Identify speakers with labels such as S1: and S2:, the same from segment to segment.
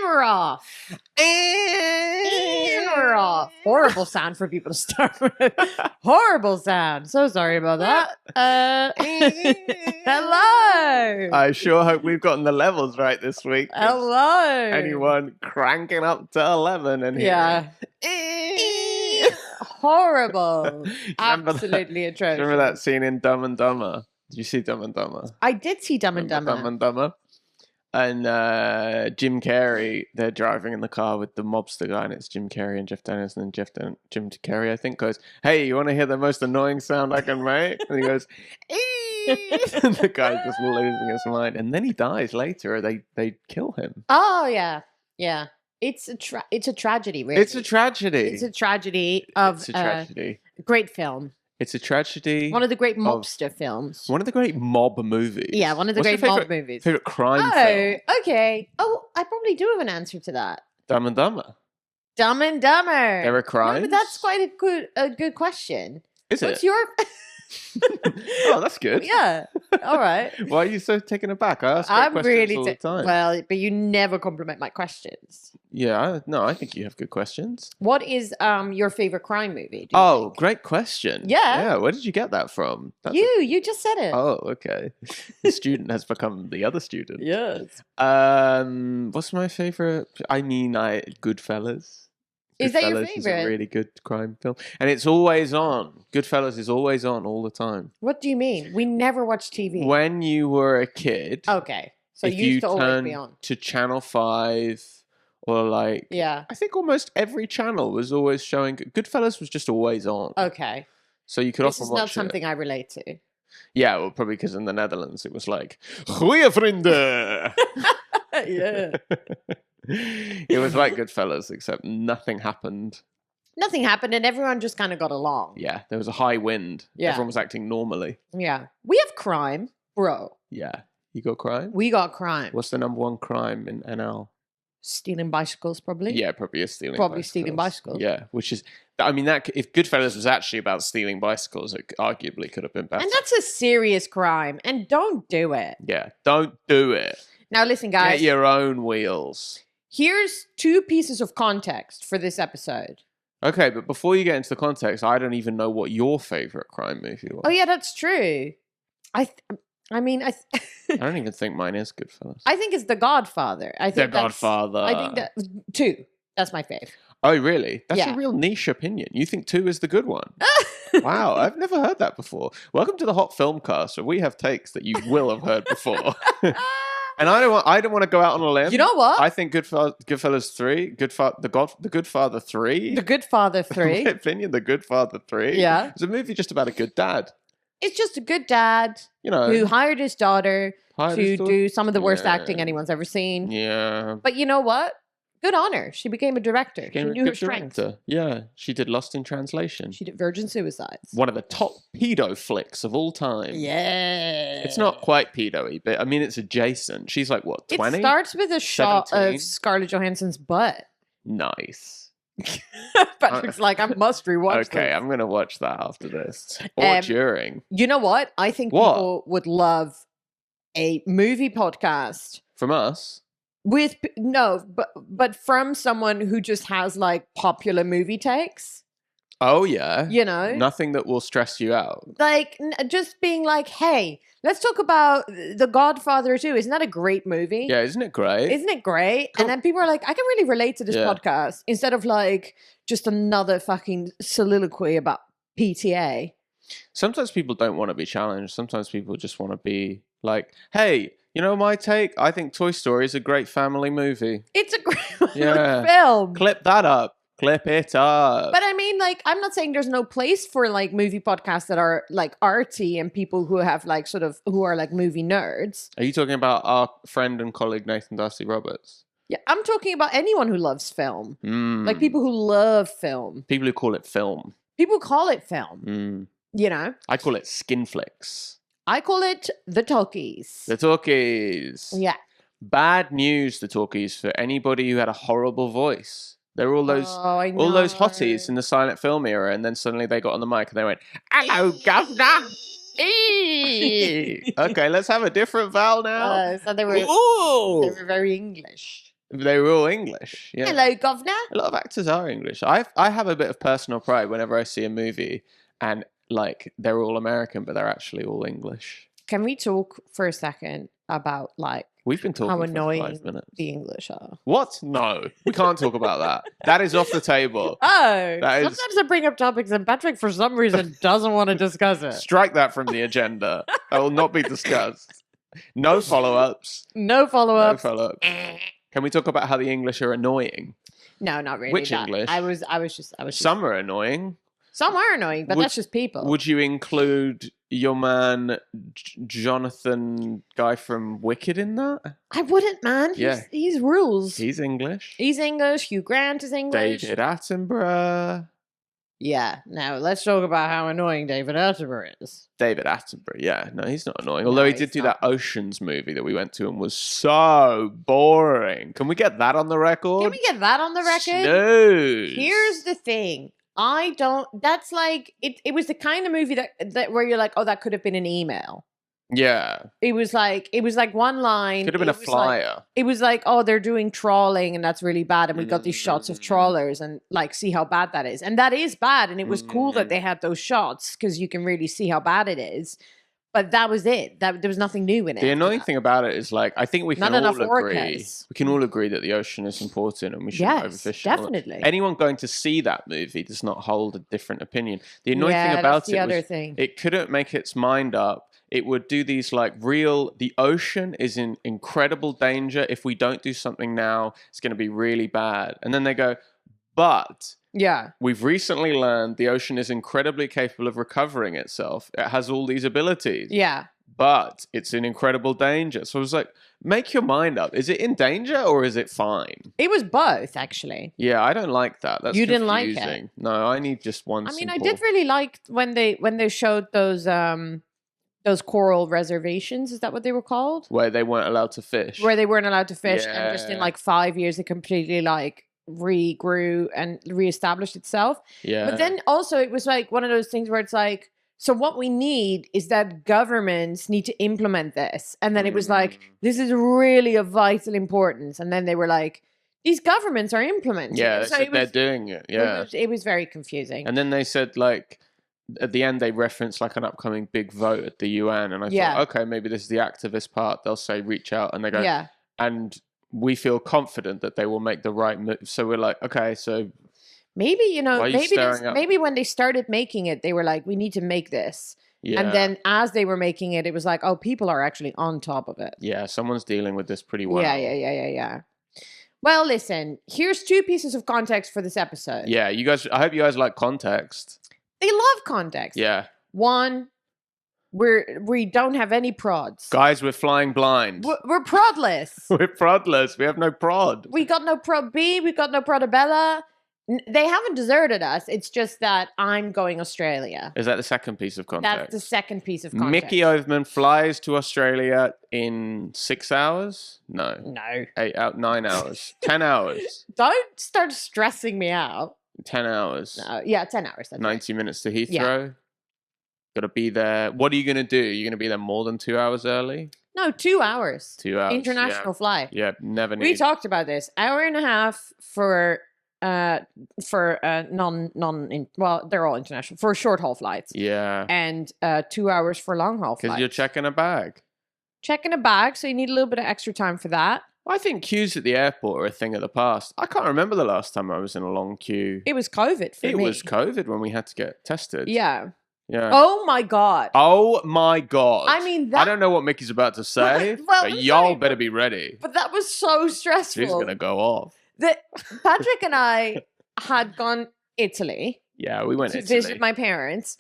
S1: we're off. And we're off. Horrible sound for people to start with. Horrible sound. So sorry about that. Hello.
S2: I sure hope we've gotten the levels right this week.
S1: Hello.
S2: Anyone cranking up to 11 and
S1: Yeah. Horrible. Absolutely atrocious.
S2: Remember that scene in Dumb and Dumber? Did you see Dumb and Dumber?
S1: I did see Dumb and Dumber.
S2: Dumb and Dumber. And Jim Carrey, they're driving in the car with the mobster guy, and it's Jim Carrey and Jeff Daniels, and then Jim Carrey, I think, goes, "Hey, you want to hear the most annoying sound I can make?" And he goes, and the guy's just losing his mind, and then he dies later. They kill him.
S1: Oh yeah. It's a tragedy, really.
S2: It's a tragedy.
S1: It's a tragedy of
S2: It's a tragedy.
S1: Great film.
S2: It's a tragedy.
S1: One of the great mobster films.
S2: One of the great mob movies.
S1: Yeah, one of the
S2: What's
S1: great
S2: your
S1: mob movies.
S2: Favorite crime film?
S1: Okay. Oh, I probably do have an answer to that.
S2: Dumb and Dumber.
S1: Dumb and Dumber.
S2: There are crimes?
S1: No, but that's quite a good question.
S2: Is
S1: What's
S2: it?
S1: your...
S2: Oh, that's good.
S1: Yeah. All right.
S2: Why are you so taken aback? I ask great questions all the time.
S1: Well, but you never compliment my questions.
S2: Yeah, I think you have good questions.
S1: What is your favorite crime movie?
S2: Oh, great question.
S1: Yeah.
S2: Yeah, where did you get that from?
S1: You just said it.
S2: Oh, okay. The student has become the other student.
S1: Yes.
S2: What's my favorite? Goodfellas.
S1: Is that your
S2: Goodfellas is a
S1: favorite?
S2: really good crime film. And it's always on. Goodfellas is always on all the time.
S1: What do you mean? We never watch TV.
S2: When you were a kid,
S1: Okay. So
S2: if
S1: you used to always be on.
S2: to Channel 5 or like...
S1: Yeah.
S2: I think almost every channel was always showing... Goodfellas was just always on.
S1: Okay.
S2: So you could
S1: This
S2: often
S1: is
S2: watch
S1: not something I relate to.
S2: Yeah, well, probably because in the Netherlands it was like... Goeie vrienden!
S1: Yeah.
S2: It was like Goodfellas, except nothing happened.
S1: Nothing happened and everyone just kind of got along.
S2: Yeah, there was a high wind.
S1: Yeah.
S2: Everyone was acting normally.
S1: Yeah. We have crime, bro.
S2: Yeah. You got crime?
S1: We got crime.
S2: What's the number one crime in NL?
S1: Stealing bicycles, probably.
S2: Yeah, probably stealing
S1: bicycles.
S2: Yeah, which is... I mean, that if Goodfellas was actually about stealing bicycles, it arguably could have been better.
S1: And that's a serious crime. And don't do it.
S2: Yeah, don't do it.
S1: Now listen, guys.
S2: Get your own wheels.
S1: Here's 2 pieces of context for this episode.
S2: Okay, but before you get into the context, I don't even know what your favorite crime movie was.
S1: Oh yeah, that's true. I don't
S2: even think mine is Goodfellas.
S1: I think it's The Godfather.
S2: The Godfather.
S1: I think that 2. That's my fave.
S2: Oh, really? That's
S1: Yeah.
S2: a real niche opinion. You think 2 is the good one? Wow, I've never heard that before. Welcome to the Hot Film Cast, where we have takes that you will have heard before. And I don't want to go out on a limb.
S1: You know what?
S2: I think Goodfellas 3, The Goodfather 3.
S1: The Goodfather 3.
S2: In my opinion, The Goodfather 3.
S1: Yeah.
S2: It's a movie just about a good dad.
S1: It's just a good dad who hired his daughter to do some of the worst acting anyone's ever seen.
S2: Yeah.
S1: But you know what? Good on her. She became a director. She knew her strengths.
S2: Yeah. She did Lost in Translation.
S1: She did Virgin Suicides.
S2: One of the top pedo flicks of all time.
S1: Yeah.
S2: It's not quite pedo-y, but I mean, it's adjacent. She's like, what, 20?
S1: It starts with a shot
S2: 17?
S1: of Scarlett Johansson's butt.
S2: Nice.
S1: Patrick's like, I must rewatch this.
S2: Okay, I'm going to watch that after this. Or during.
S1: You know what? I think people would love a movie podcast.
S2: From us?
S1: But from someone who just has like popular movie takes.
S2: Oh, yeah.
S1: You know?
S2: Nothing that will stress you out.
S1: Like, just being like, hey, let's talk about The Godfather 2. Isn't that a great movie?
S2: Yeah, isn't it great?
S1: Isn't it great? And then people are like, I can really relate to this podcast instead of like just another fucking soliloquy about PTA.
S2: Sometimes people don't want to be challenged. Sometimes people just want to be like, hey, you know my take? I think Toy Story is a great family movie.
S1: It's a great film.
S2: Clip that up. Clip it up.
S1: But I mean, like, I'm not saying there's no place for like movie podcasts that are like arty and people who have like who are like movie nerds.
S2: Are you talking about our friend and colleague Nathan Darcy Roberts?
S1: Yeah, I'm talking about anyone who loves film.
S2: Mm.
S1: Like people who love film.
S2: People who call it film.
S1: People call it film.
S2: Mm.
S1: You know?
S2: I call it skin flicks.
S1: I call it the talkies.
S2: The talkies.
S1: Yeah.
S2: Bad news, the talkies, for anybody who had a horrible voice. There were all those hotties in the silent film era, and then suddenly they got on the mic and they went, "Hello, governor." Okay, let's have a different vowel now.
S1: So they were very English.
S2: They were all English. Yeah.
S1: Hello, governor.
S2: A lot of actors are English. I have a bit of personal pride whenever I see a movie and like they're all American, but they're actually all English.
S1: Can we talk for a second about like
S2: We've been talking
S1: how
S2: for
S1: annoying
S2: 5 minutes.
S1: the English are?
S2: What? No, we can't talk about that. That is off the table.
S1: Oh,
S2: That is-
S1: sometimes I bring up topics and Patrick, for some reason, doesn't want to discuss it.
S2: Strike that from the agenda. That will not be discussed. No follow-ups.
S1: No follow-up.
S2: No follow-ups. Can we talk about how the English are annoying?
S1: No, not really.
S2: Which
S1: that.
S2: English?
S1: I was just.
S2: Some are annoying.
S1: Some are annoying, but
S2: Would-
S1: that's just people.
S2: Would you include your man Jonathan guy from Wicked in that?
S1: I wouldn't, man.
S2: Yeah.
S1: He's rules.
S2: He's English.
S1: He's English. Hugh Grant is English.
S2: David Attenborough.
S1: Yeah. Now let's talk about how annoying David Attenborough is.
S2: David Attenborough, yeah. No, he's not annoying. Although he
S1: he's
S2: did do
S1: not.
S2: that Oceans movie that we went to and was so boring. Can we get that on the record?
S1: Can we get that on the record?
S2: Snooze.
S1: Here's the thing. I don't. That's like it. It was the kind of movie that where you're like, oh, that could have been an email.
S2: Yeah.
S1: It was like one line.
S2: Could have been a
S1: It was like-
S2: flyer.
S1: it was like, oh, they're doing trawling and that's really bad. And we got these shots of
S2: Mm.
S1: trawlers and like see how bad that is. And that is bad. And it was cool
S2: Mm.
S1: that they had those shots because you can really see how bad it is. But that was it. There was nothing new in it.
S2: The
S1: after
S2: annoying
S1: that.
S2: thing about it is like I think we
S1: Not
S2: can all
S1: enough
S2: agree.
S1: orcas.
S2: We can all agree that the ocean is important and we shouldn't
S1: Yes,
S2: overfish. and all that.
S1: definitely.
S2: Anyone going to see that movie does not hold a different opinion. The annoying
S1: yeah,
S2: thing about
S1: that's the
S2: it
S1: other
S2: was
S1: thing.
S2: it couldn't make its mind up. It would do these like real, the ocean is in incredible danger. If we don't do something now, it's going to be really bad. And then they go, but
S1: Yeah.
S2: we've recently learned the ocean is incredibly capable of recovering itself. It has all these abilities,
S1: Yeah.
S2: but it's in incredible danger. So I was like, make your mind up. Is it in danger or is it fine?
S1: It was both, actually.
S2: Yeah, I don't like that. That's
S1: You didn't like it?
S2: confusing. No, I need just one.
S1: I mean, I
S2: simple-
S1: did really like when they showed those coral reservations. Is that what they were called?
S2: where they weren't allowed to fish.
S1: Where they weren't allowed to fish, and just in
S2: Yeah.
S1: like 5 years, it completely like regrew and reestablished itself.
S2: Yeah,
S1: But then also, it was like one of those things where it's like, so what we need is that governments need to implement this, and then it was like, this is really of vital importance, and then they were like, these governments are implementing.
S2: yeah,
S1: it.
S2: they
S1: So
S2: said
S1: it
S2: they're
S1: was,
S2: doing it. Yeah,
S1: it was very confusing.
S2: and then they said like at the end they referenced like an upcoming big vote at the UN, and I
S1: Yeah.
S2: thought, okay, maybe this is the activist part. They'll say reach out, and they go,
S1: Yeah.
S2: and we feel confident that they will make the right move. So we're like, okay, so
S1: Maybe, you know,
S2: Why are you staring up?
S1: maybe when they started making it, they were like, we need to make this.
S2: yeah,
S1: And then as they were making it, it was like, oh, people are actually on top of it.
S2: yeah, someone's dealing with this pretty well.
S1: Yeah. Well, listen, here's 2 pieces of context for this episode.
S2: Yeah, you guys. I hope you guys like context.
S1: They love context.
S2: Yeah,
S1: One, we don't have any prods.
S2: guys, we're flying blind.
S1: We're prodless.
S2: We're prodless. We have no prod.
S1: We got no prod B. We got no prodabella. They haven't deserted us. It's just that I'm going Australia.
S2: Is that the second piece of context?
S1: That's the second piece of context.
S2: Mickey Overman flies to Australia in 6 hours? No.
S1: No.
S2: 9 hours. 10 hours.
S1: Don't start stressing me out.
S2: 10 hours.
S1: Yeah, 10 hours. That's right.
S2: 90 minutes to Heathrow. Got to be there. What are you going to do? You're going to be there more than 2 hours early?
S1: No, 2 hours.
S2: 2 hours.
S1: International flight.
S2: Yeah, never need.
S1: We talked about this. Hour and a half for well, they're all international for short haul flights,
S2: Yeah.
S1: and 2 hours for long haul
S2: Because
S1: flights.
S2: you're checking a bag.
S1: Checking a bag, so you need a little bit of extra time for that.
S2: I think queues at the airport are a thing of the past. I can't remember the last time I was in a long queue.
S1: It was COVID for
S2: It
S1: me.
S2: was COVID when we had to get tested.
S1: Yeah.
S2: Yeah.
S1: Oh my god.
S2: Oh my god!
S1: I mean,
S2: I
S1: that.
S2: don't know what Mickey's about to say,
S1: Well,
S2: but
S1: I'm
S2: y'all
S1: sorry,
S2: better be ready.
S1: But that was so stressful.
S2: She's gonna go off.
S1: That Patrick and I had gone Italy
S2: Yeah, we went
S1: to
S2: Italy.
S1: visit my parents,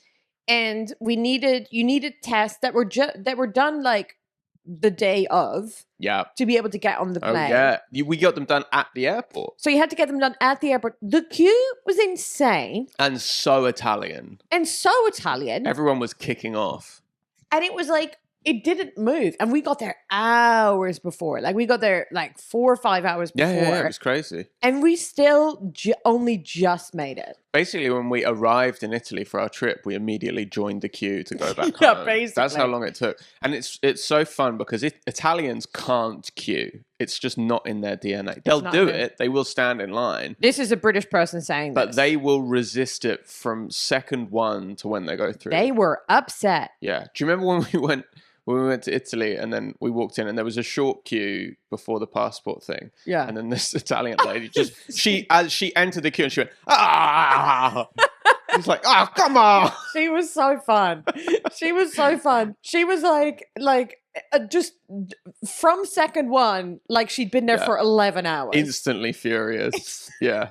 S1: and you needed tests that were done like the day of
S2: Yeah.
S1: to be able to get on the
S2: Oh
S1: plane.
S2: yeah. We got them done at the airport,
S1: So you had to get them done at the airport. The queue was insane
S2: and so Italian.
S1: and so Italian,
S2: Everyone was kicking off.
S1: and it was like it didn't move. And we got there hours before. Like we got there like 4 or 5 hours before,
S2: Yeah, it was crazy.
S1: and we still only just made it.
S2: Basically, when we arrived in Italy for our trip, we immediately joined the queue to go back
S1: Yeah,
S2: home.
S1: basically.
S2: That's how long it took. And it's so fun because Italians can't queue. It's just not in their DNA. They'll
S1: not
S2: do
S1: in
S2: it. They will stand in line.
S1: This is a British person saying
S2: But
S1: this.
S2: they will resist it from second one to when they go through.
S1: They were upset.
S2: Yeah. Do you remember when we went to Italy and then we walked in and there was a short queue before the passport thing?
S1: Yeah.
S2: And then this Italian lady as she entered the queue and she went, ah! It's like, oh, come on.
S1: She was so fun. She was so fun. She was just from second one, like she'd been there for 11 hours.
S2: Instantly furious. Yeah.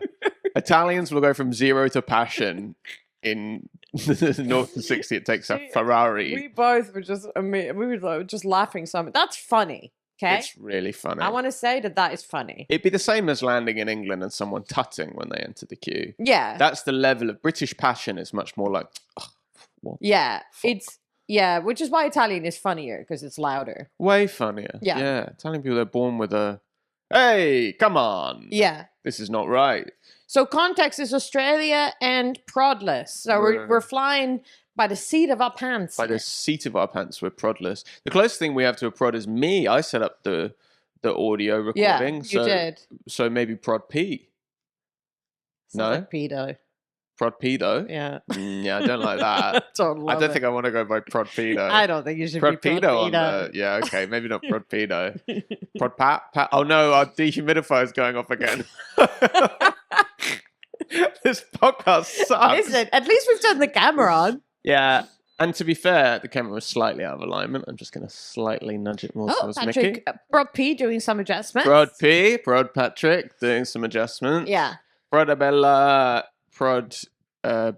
S2: Italians will go from 0 to passion in the Northern 60. It takes a Ferrari.
S1: We both were just, we were just laughing so much. That's funny. Okay.
S2: It's really funny.
S1: I want to say that is funny.
S2: It'd be the same as landing in England and someone tutting when they enter the queue.
S1: Yeah.
S2: That's the level of British passion is much more like, what?
S1: Yeah. Which is why Italian is funnier because it's louder.
S2: Way funnier.
S1: Yeah.
S2: Yeah. Italian people are born with a, hey, come on.
S1: Yeah.
S2: This is not right.
S1: So context is Australia and prodless. So we're flying by the seat of our pants.
S2: By the seat of our pants, we're prodless. The closest thing we have to a prod is me. I set up the audio recording.
S1: Yeah, you did.
S2: So maybe prod P. No?
S1: Like pedo.
S2: Prod pedo?
S1: Yeah.
S2: Yeah, I don't like that. I don't think I want to go by prod pedo.
S1: I don't think you should
S2: prod
S1: be prod
S2: pedo. On
S1: pedo.
S2: Yeah, okay, maybe not prod pedo. Prod pat. Oh no, our dehumidifier is going off again. This podcast sucks.
S1: Listen, at least we've turned the camera on.
S2: Yeah, and to be fair, the camera was slightly out of alignment. I'm just going to slightly nudge it more towards Mickey.
S1: Patrick, Prod P doing some adjustments.
S2: Prod Patrick doing some adjustments.
S1: Yeah.
S2: Prodabella, Prod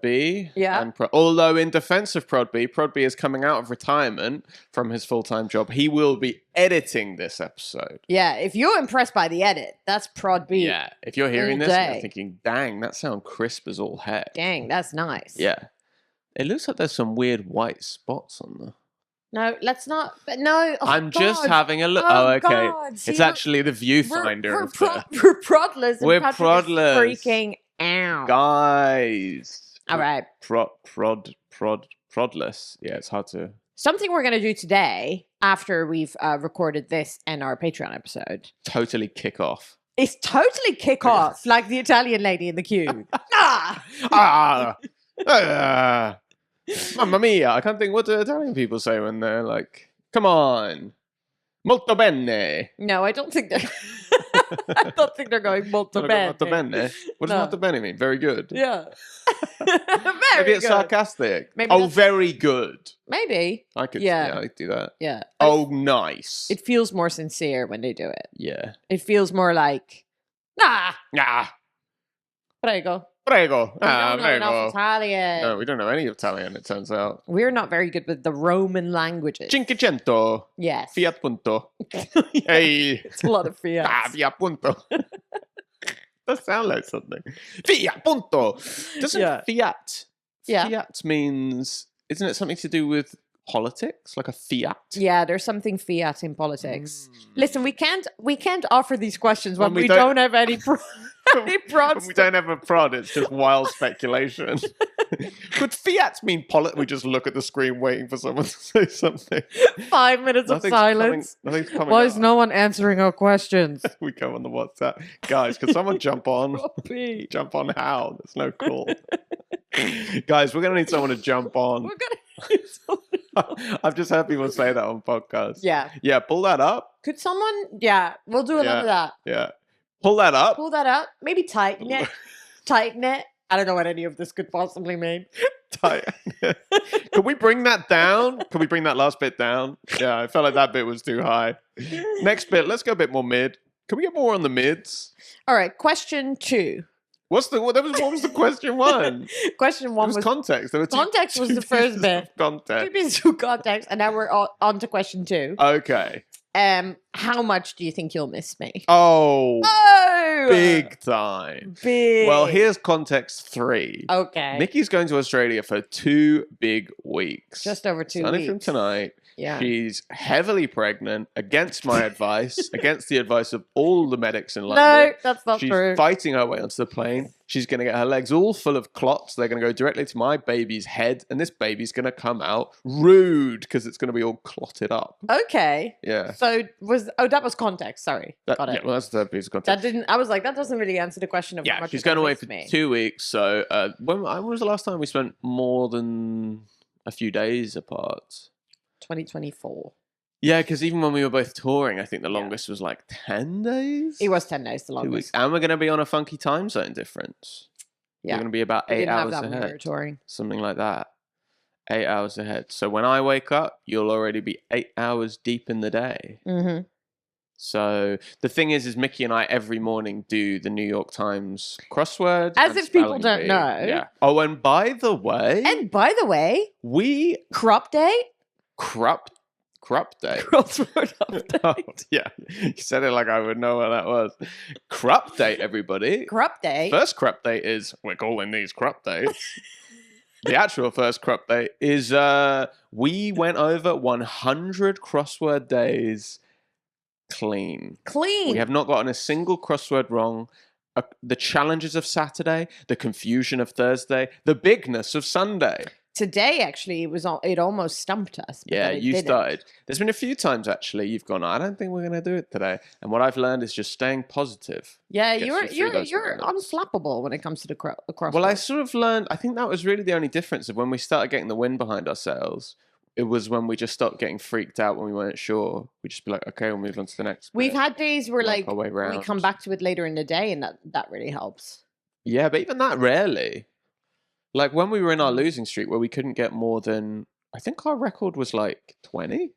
S2: B.
S1: Yeah.
S2: And although in defense of Prod B is coming out of retirement from his full-time job. He will be editing this episode.
S1: Yeah, if you're impressed by the edit, that's Prod B.
S2: Yeah, if you're hearing
S1: all
S2: this,
S1: day.
S2: you're thinking, dang, that sounds crisp as all heck.
S1: Dang, that's nice.
S2: Yeah. It looks like there's some weird white spots on there.
S1: No, let's not. But no, oh
S2: I'm just
S1: God.
S2: having a look.
S1: Oh,
S2: okay.
S1: God. See,
S2: it's actually the viewfinder.
S1: We're prodless. And
S2: We're
S1: Patrick is
S2: prodless.
S1: freaking out.
S2: Guys.
S1: All right.
S2: Prodless. Yeah, it's hard to.
S1: Something we're going to do today after we've recorded this and our Patreon episode.
S2: Totally kick off.
S1: It's totally kick off like the Italian lady in the queue.
S2: Mamma mia. I can't think what do Italian people say when they're like, come on. Molto bene.
S1: No, I don't think they're. I don't think they're going molto bene.
S2: Molto bene. What does molto bene mean? Very good.
S1: Yeah.
S2: Maybe it's
S1: good.
S2: sarcastic.
S1: Maybe
S2: very good.
S1: Maybe.
S2: I could.
S1: Yeah.
S2: Yeah, I could do that.
S1: Yeah.
S2: Oh, nice.
S1: It feels more sincere when they do it.
S2: Yeah.
S1: It feels more like, prego.
S2: Prego.
S1: We don't know
S2: prego.
S1: enough Italian.
S2: No, we don't know any Italian, it turns out.
S1: We're not very good with the Roman languages.
S2: Cinquecento.
S1: Yes.
S2: Fiat punto. Hey.
S1: It's a lot of fiat.
S2: Fiat punto. That sounds like something. Fiat punto. Doesn't fiat?
S1: Yeah.
S2: Fiat means, isn't it something to do with politics? Like a fiat?
S1: Yeah, there's something fiat in politics. Listen, we can't offer these questions when we
S2: don't-
S1: don't have any any prods.
S2: We don't have a prod, it's just wild speculation. Could fiat mean We just look at the screen waiting for someone to say something.
S1: 5 minutes of silence.
S2: Nothing's coming
S1: Why
S2: up.
S1: is no one answering our questions?
S2: We go on the WhatsApp. Guys, can someone jump on?
S1: Robbie.
S2: Jump on how? There's no call. Guys, we're going to need someone to jump on.
S1: We're gonna.
S2: I've just heard people say that on podcasts.
S1: Yeah.
S2: Yeah, pull that up.
S1: Could someone? Yeah, we'll do a lot of that.
S2: Yeah. Pull that up.
S1: Pull that up. Maybe tighten it. Tighten it. I don't know what any of this could possibly mean.
S2: Can we bring that down? Can we bring that last bit down? Yeah, I felt like that bit was too high. Next bit, let's go a bit more mid. Can we get more on the mids?
S1: All right, question 2.
S2: What was the question 1?
S1: Question 1
S2: It was
S1: was
S2: context. There were
S1: context was the first bit.
S2: Context.
S1: Maybe it's two context, and now we're on to question 2.
S2: Okay.
S1: How much do you think you'll miss me?
S2: Oh,
S1: Oh,
S2: big time.
S1: big.
S2: Well, here's context 3.
S1: Okay.
S2: Mickey's going to Australia for 2 big weeks.
S1: Just over 2
S2: Starting
S1: weeks.
S2: from tonight.
S1: Yeah.
S2: She's heavily pregnant, against my advice, against the advice of all the medics in
S1: No,
S2: London.
S1: that's not
S2: She's
S1: true.
S2: fighting her way onto the plane. She's going to get her legs all full of clots. They're going to go directly to my baby's head, and this baby's going to come out rude because it's going to be all clotted up.
S1: Okay.
S2: Yeah.
S1: So that was context. Sorry. Got it.
S2: Yeah, well, that's the third piece of context.
S1: That didn't. I was like, that doesn't really answer the question of how
S2: Yeah,
S1: much
S2: she's
S1: you're
S2: going away
S1: miss
S2: for
S1: me.
S2: 2 weeks. So when was the last time we spent more than a few days apart?
S1: 2024.
S2: Yeah, because even when we were both touring, I think the longest was like 10 days.
S1: It was 10 days, the
S2: 2
S1: longest.
S2: weeks. And we're going to be on a funky time zone difference.
S1: Yeah.
S2: We're going to be about
S1: We
S2: 8
S1: didn't have
S2: hours
S1: that when we were
S2: ahead.
S1: touring.
S2: Something like that. 8 hours ahead. So when I wake up, you'll already be 8 hours deep in the day.
S1: Mm-hmm.
S2: So the thing is Mickey and I every morning do the New York Times crossword.
S1: As
S2: and
S1: if people
S2: spelling
S1: don't
S2: bee.
S1: know.
S2: Yeah. Oh, and by the way,
S1: And by the way,
S2: we
S1: crop day?
S2: crop day.
S1: Crossword
S2: Oh,
S1: update.
S2: yeah, you said it like I would know what that was. Crop date, everybody.
S1: Crop day?
S2: First crop date is we're calling these crop dates. The actual first crop date is we went over 100 crossword days clean.
S1: Clean.
S2: We have not gotten a single crossword wrong. The challenges of Saturday, the confusion of Thursday, the bigness of Sunday.
S1: Today, actually, it almost stumped us.
S2: Yeah,
S1: then it
S2: you
S1: didn't.
S2: started. There's been a few times actually you've gone, I don't think we're going to do it today. And what I've learned is just staying positive.
S1: Yeah,
S2: Gets you through those
S1: you're
S2: moments.
S1: unflappable when it comes to the crossword.
S2: Well, I sort of learned, I think that was really the only difference of when we started getting the wind behind our sails. It was when we just stopped getting freaked out when we weren't sure. We'd just be like, okay, we'll move on to the next
S1: We've
S2: bit.
S1: had days where
S2: Work
S1: like
S2: our way
S1: we
S2: round.
S1: come back to it later in the day, and that really helps.
S2: Yeah, but even that rarely. Like when we were in our losing streak where we couldn't get more than, I think our record was like 20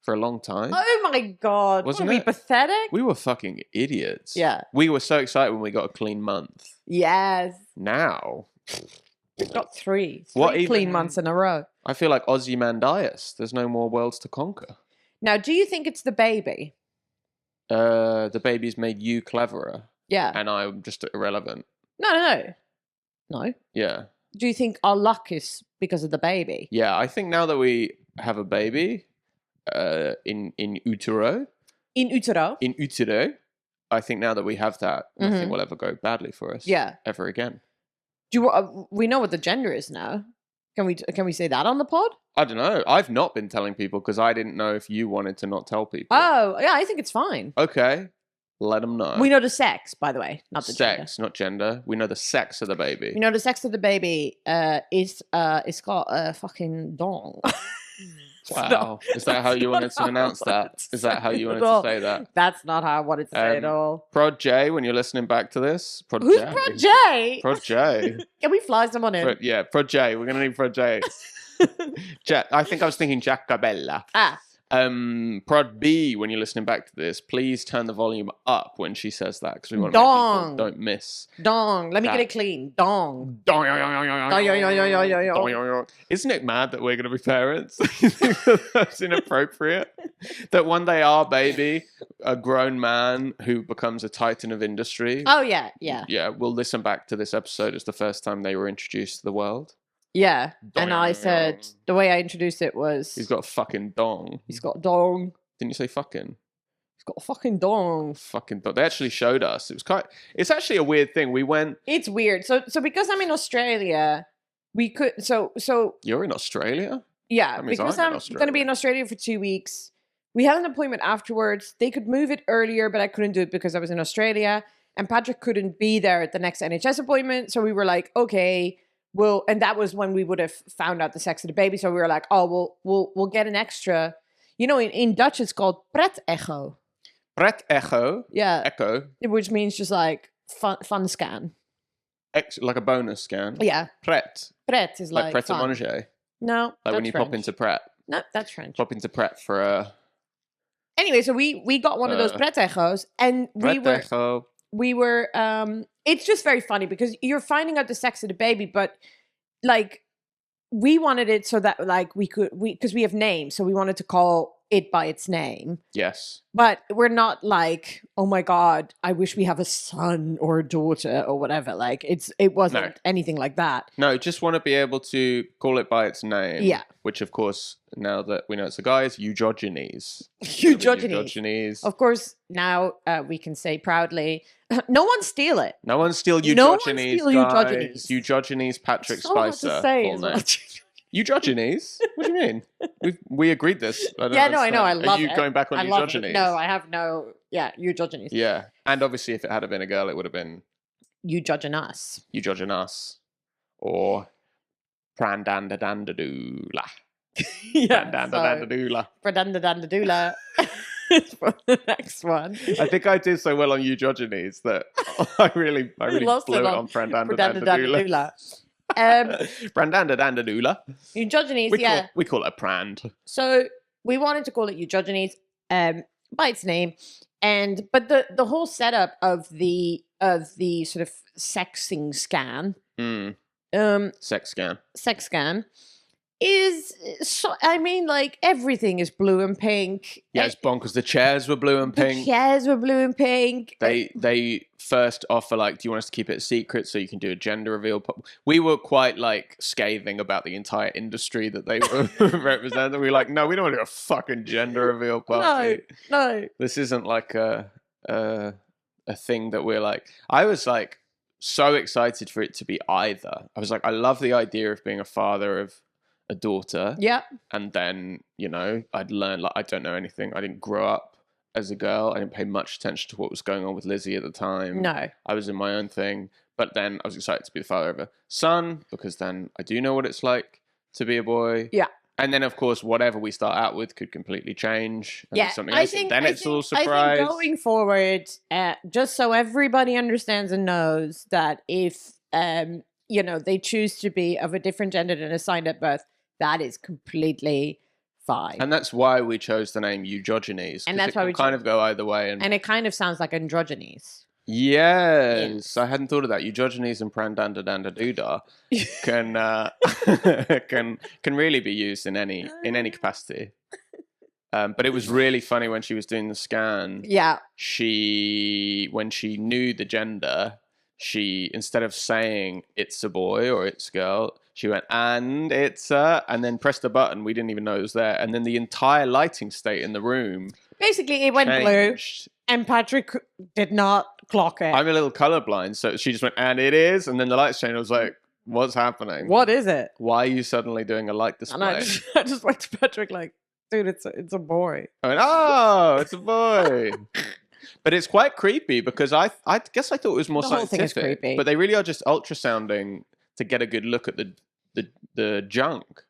S2: for a long time.
S1: Oh my god!
S2: Wasn't
S1: What, are we
S2: it?
S1: pathetic?
S2: We were fucking idiots.
S1: Yeah.
S2: We were so excited when we got a clean month.
S1: Yes,
S2: Now,
S1: we've got three
S2: What
S1: clean
S2: even-
S1: months in a row.
S2: I feel like Ozymandias. There's no more worlds to conquer.
S1: Now, do you think it's the baby?
S2: The baby's made you cleverer,
S1: Yeah.
S2: and I'm just irrelevant.
S1: No.
S2: Yeah.
S1: Do you think our luck is because of the baby?
S2: Yeah, I think now that we have a baby in utero,
S1: In utero?
S2: I think now that we have that, nothing will ever go badly for us.
S1: Yeah.
S2: Ever again.
S1: Do you, we know what the gender is now? Can we say that on the pod?
S2: I don't know. I've not been telling people because I didn't know if you wanted to not tell people.
S1: Oh, yeah, I think it's fine.
S2: Okay. Let them know.
S1: We know the sex, by the way, not the gender.
S2: Sex, not gender. We know the sex of the baby.
S1: We know the sex of the baby is it's got a fucking dong.
S2: Wow. Is that how you wanted to announce that? Is that how you wanted to say that?
S1: That's not how I wanted to say it all.
S2: Prod J, when you're listening back to this. Prod
S1: Who's
S2: J.
S1: Prod J?
S2: Prod J.
S1: Can we fly someone in?
S2: Prod J. We're going to need Prod J. I think I was thinking Jacobella.
S1: Ah.
S2: Prod B, when you're listening back to this, please turn the volume up when she says that because we want to make people don't miss.
S1: Dong. Let me get
S2: that.
S1: it clean. Dong.
S2: Isn't it mad that we're going to be parents? That's inappropriate. That one day our baby, a grown man who becomes a titan of industry,
S1: Oh, yeah. Yeah.
S2: yeah, will listen back to this episode as the first time they were introduced to the world.
S1: Yeah. And I said, the way I introduced it was,
S2: He's got a fucking dong.
S1: he's got a dong.
S2: Didn't you say fucking?
S1: He's got a fucking dong.
S2: Fucking dong. They actually showed us. It's actually a weird thing. We went.
S1: It's weird. So because I'm in Australia, we could, so
S2: You're in Australia?
S1: yeah,
S2: That means
S1: because
S2: I'm in
S1: I'm going to be in Australia for 2 weeks. We had an appointment afterwards. They could move it earlier, but I couldn't do it because I was in Australia. And Patrick couldn't be there at the next NHS appointment. So we were like, okay, and that was when we would have found out the sex of the baby. So we were like, oh, we'll get an extra. You know, in Dutch, it's called pret echo.
S2: Pret echo.
S1: Yeah.
S2: Echo.
S1: Which means just like fun scan.
S2: Like a bonus scan.
S1: Yeah.
S2: Pret.
S1: Pret is like
S2: Pret a
S1: fun.
S2: manger.
S1: No,
S2: Like when
S1: that's
S2: you
S1: French.
S2: pop into Pret.
S1: No, that's French.
S2: Pop into Pret for a.
S1: Anyway, so we got one of those pret echos, and
S2: Pret echo.
S1: we were it's just very funny because you're finding out the sex of the baby, but like we wanted it so that like we could because we have names, so we wanted to call it by its name.
S2: Yes.
S1: But we're not like, oh my God, I wish we have a son or a daughter or whatever. Like it wasn't anything like that.
S2: No, just want to be able to call it by its name.
S1: Yeah.
S2: Which, of course, now that we know it's a guy, is eugenes.
S1: Eugenes. Of course, now we can say proudly, no one steal it.
S2: No one steal eugenes,
S1: no one steal
S2: guys. Eugenes Patrick
S1: so
S2: Spicer.
S1: Hard to say
S2: full name. Eugenes? What do you mean? We agreed this. I know.
S1: I know. I love it.
S2: Are you going back on eugenes?
S1: No, I have no. Yeah, eugenes.
S2: Yeah, and obviously, if it had been a girl, it would have been
S1: eugenes.
S2: Eugenes, or prandandadandadoola.
S1: Yeah,
S2: prandandadandadoola.
S1: Prandandadandadoola. For the next one.
S2: I think I did so well on eugenes that I really blew it on prandandadandadoola. Prandandadandadoola.
S1: Eugenes,
S2: we call it prand.
S1: So we wanted to call it eugenes by its name, but the whole setup of the sort of sexing scan,
S2: sex scan
S1: is so. I mean, like everything is blue and pink.
S2: Yeah, it's bonkers. The chairs were blue and pink. They first offer like, do you want us to keep it a secret so you can do a gender reveal? We were quite like scathing about the entire industry that they were representing. We were like, no, we don't want to do a fucking gender reveal party.
S1: No.
S2: This isn't like a thing that we're like. I was like so excited for it to be either. I was like, I love the idea of being a father of a daughter.
S1: Yeah.
S2: And then, I'd learn, like, I don't know anything. I didn't grow up as a girl. I didn't pay much attention to what was going on with Lizzie at the time.
S1: No.
S2: I was in my own thing. But then I was excited to be the father of a son, because then I do know what it's like to be a boy.
S1: Yeah.
S2: And then, of course, whatever we start out with could completely change. And
S1: yeah.
S2: something else. Then it's all surprise.
S1: I think going forward, just so everybody understands and knows that if, they choose to be of a different gender than assigned at birth, that is completely fine.
S2: And that's why we chose the name eugenes.
S1: And that's why we
S2: kind of go either way.
S1: And it kind of sounds like androgynes.
S2: Yes, I hadn't thought of that. Eugenes and prandandadandadooda can really be used in any capacity. But it was really funny when she was doing the scan.
S1: Yeah.
S2: When she knew the gender, she, instead of saying it's a boy or it's a girl, she went, and it's and then pressed a button. We didn't even know it was there. And then the entire lighting state in the room.
S1: Basically, it went
S2: changed.
S1: Blue. And Patrick did not clock it.
S2: I'm a little colorblind. So she just went, and it is. And then the lights changed. I was like, what's happening?
S1: What is it?
S2: Why are you suddenly doing a light display?
S1: And I just went to Patrick like, dude, it's a boy.
S2: I went, oh, it's a boy. But it's quite creepy because I guess I thought it was more scientific.
S1: Whole thing is creepy.
S2: But they really are just ultrasounding to get a good look at the junk.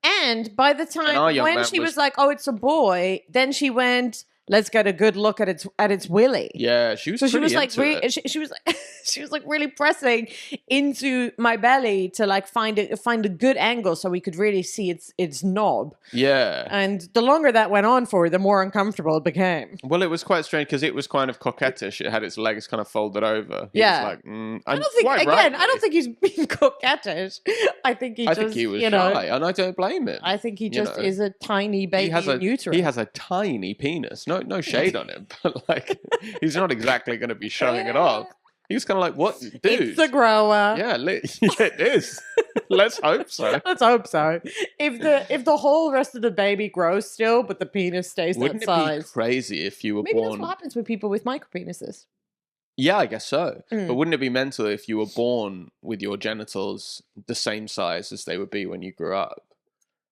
S1: And by the time when she was like, "Oh, it's a boy," then she went, "Let's get a good look at its willy."
S2: Yeah, she was.
S1: So
S2: she was like,
S1: she was like, she was like really pressing into my belly to like find a good angle so we could really see its knob.
S2: Yeah.
S1: And the longer that went on for, the more uncomfortable it became.
S2: Well, it was quite strange because it was kind of coquettish. It had its legs kind of folded over. He
S1: yeah.
S2: was like,
S1: I don't think he's being coquettish. I think he
S2: was shy, and I don't blame him.
S1: I think he just is a tiny baby in utero.
S2: He has a tiny penis. No shade on him, but like he's not exactly going to be showing it off. He was kind of like, "What, dude?
S1: It's a grower."
S2: Yeah, it is. Let's hope so.
S1: Let's hope so. If the whole rest of the baby grows still, but the penis stays
S2: Wouldn't
S1: that size.
S2: Wouldn't it be crazy if you were
S1: Maybe
S2: born?
S1: That's what happens with people with micropenises.
S2: Yeah, I guess so. But wouldn't it be mental if you were born with your genitals the same size as they would be when you grew up?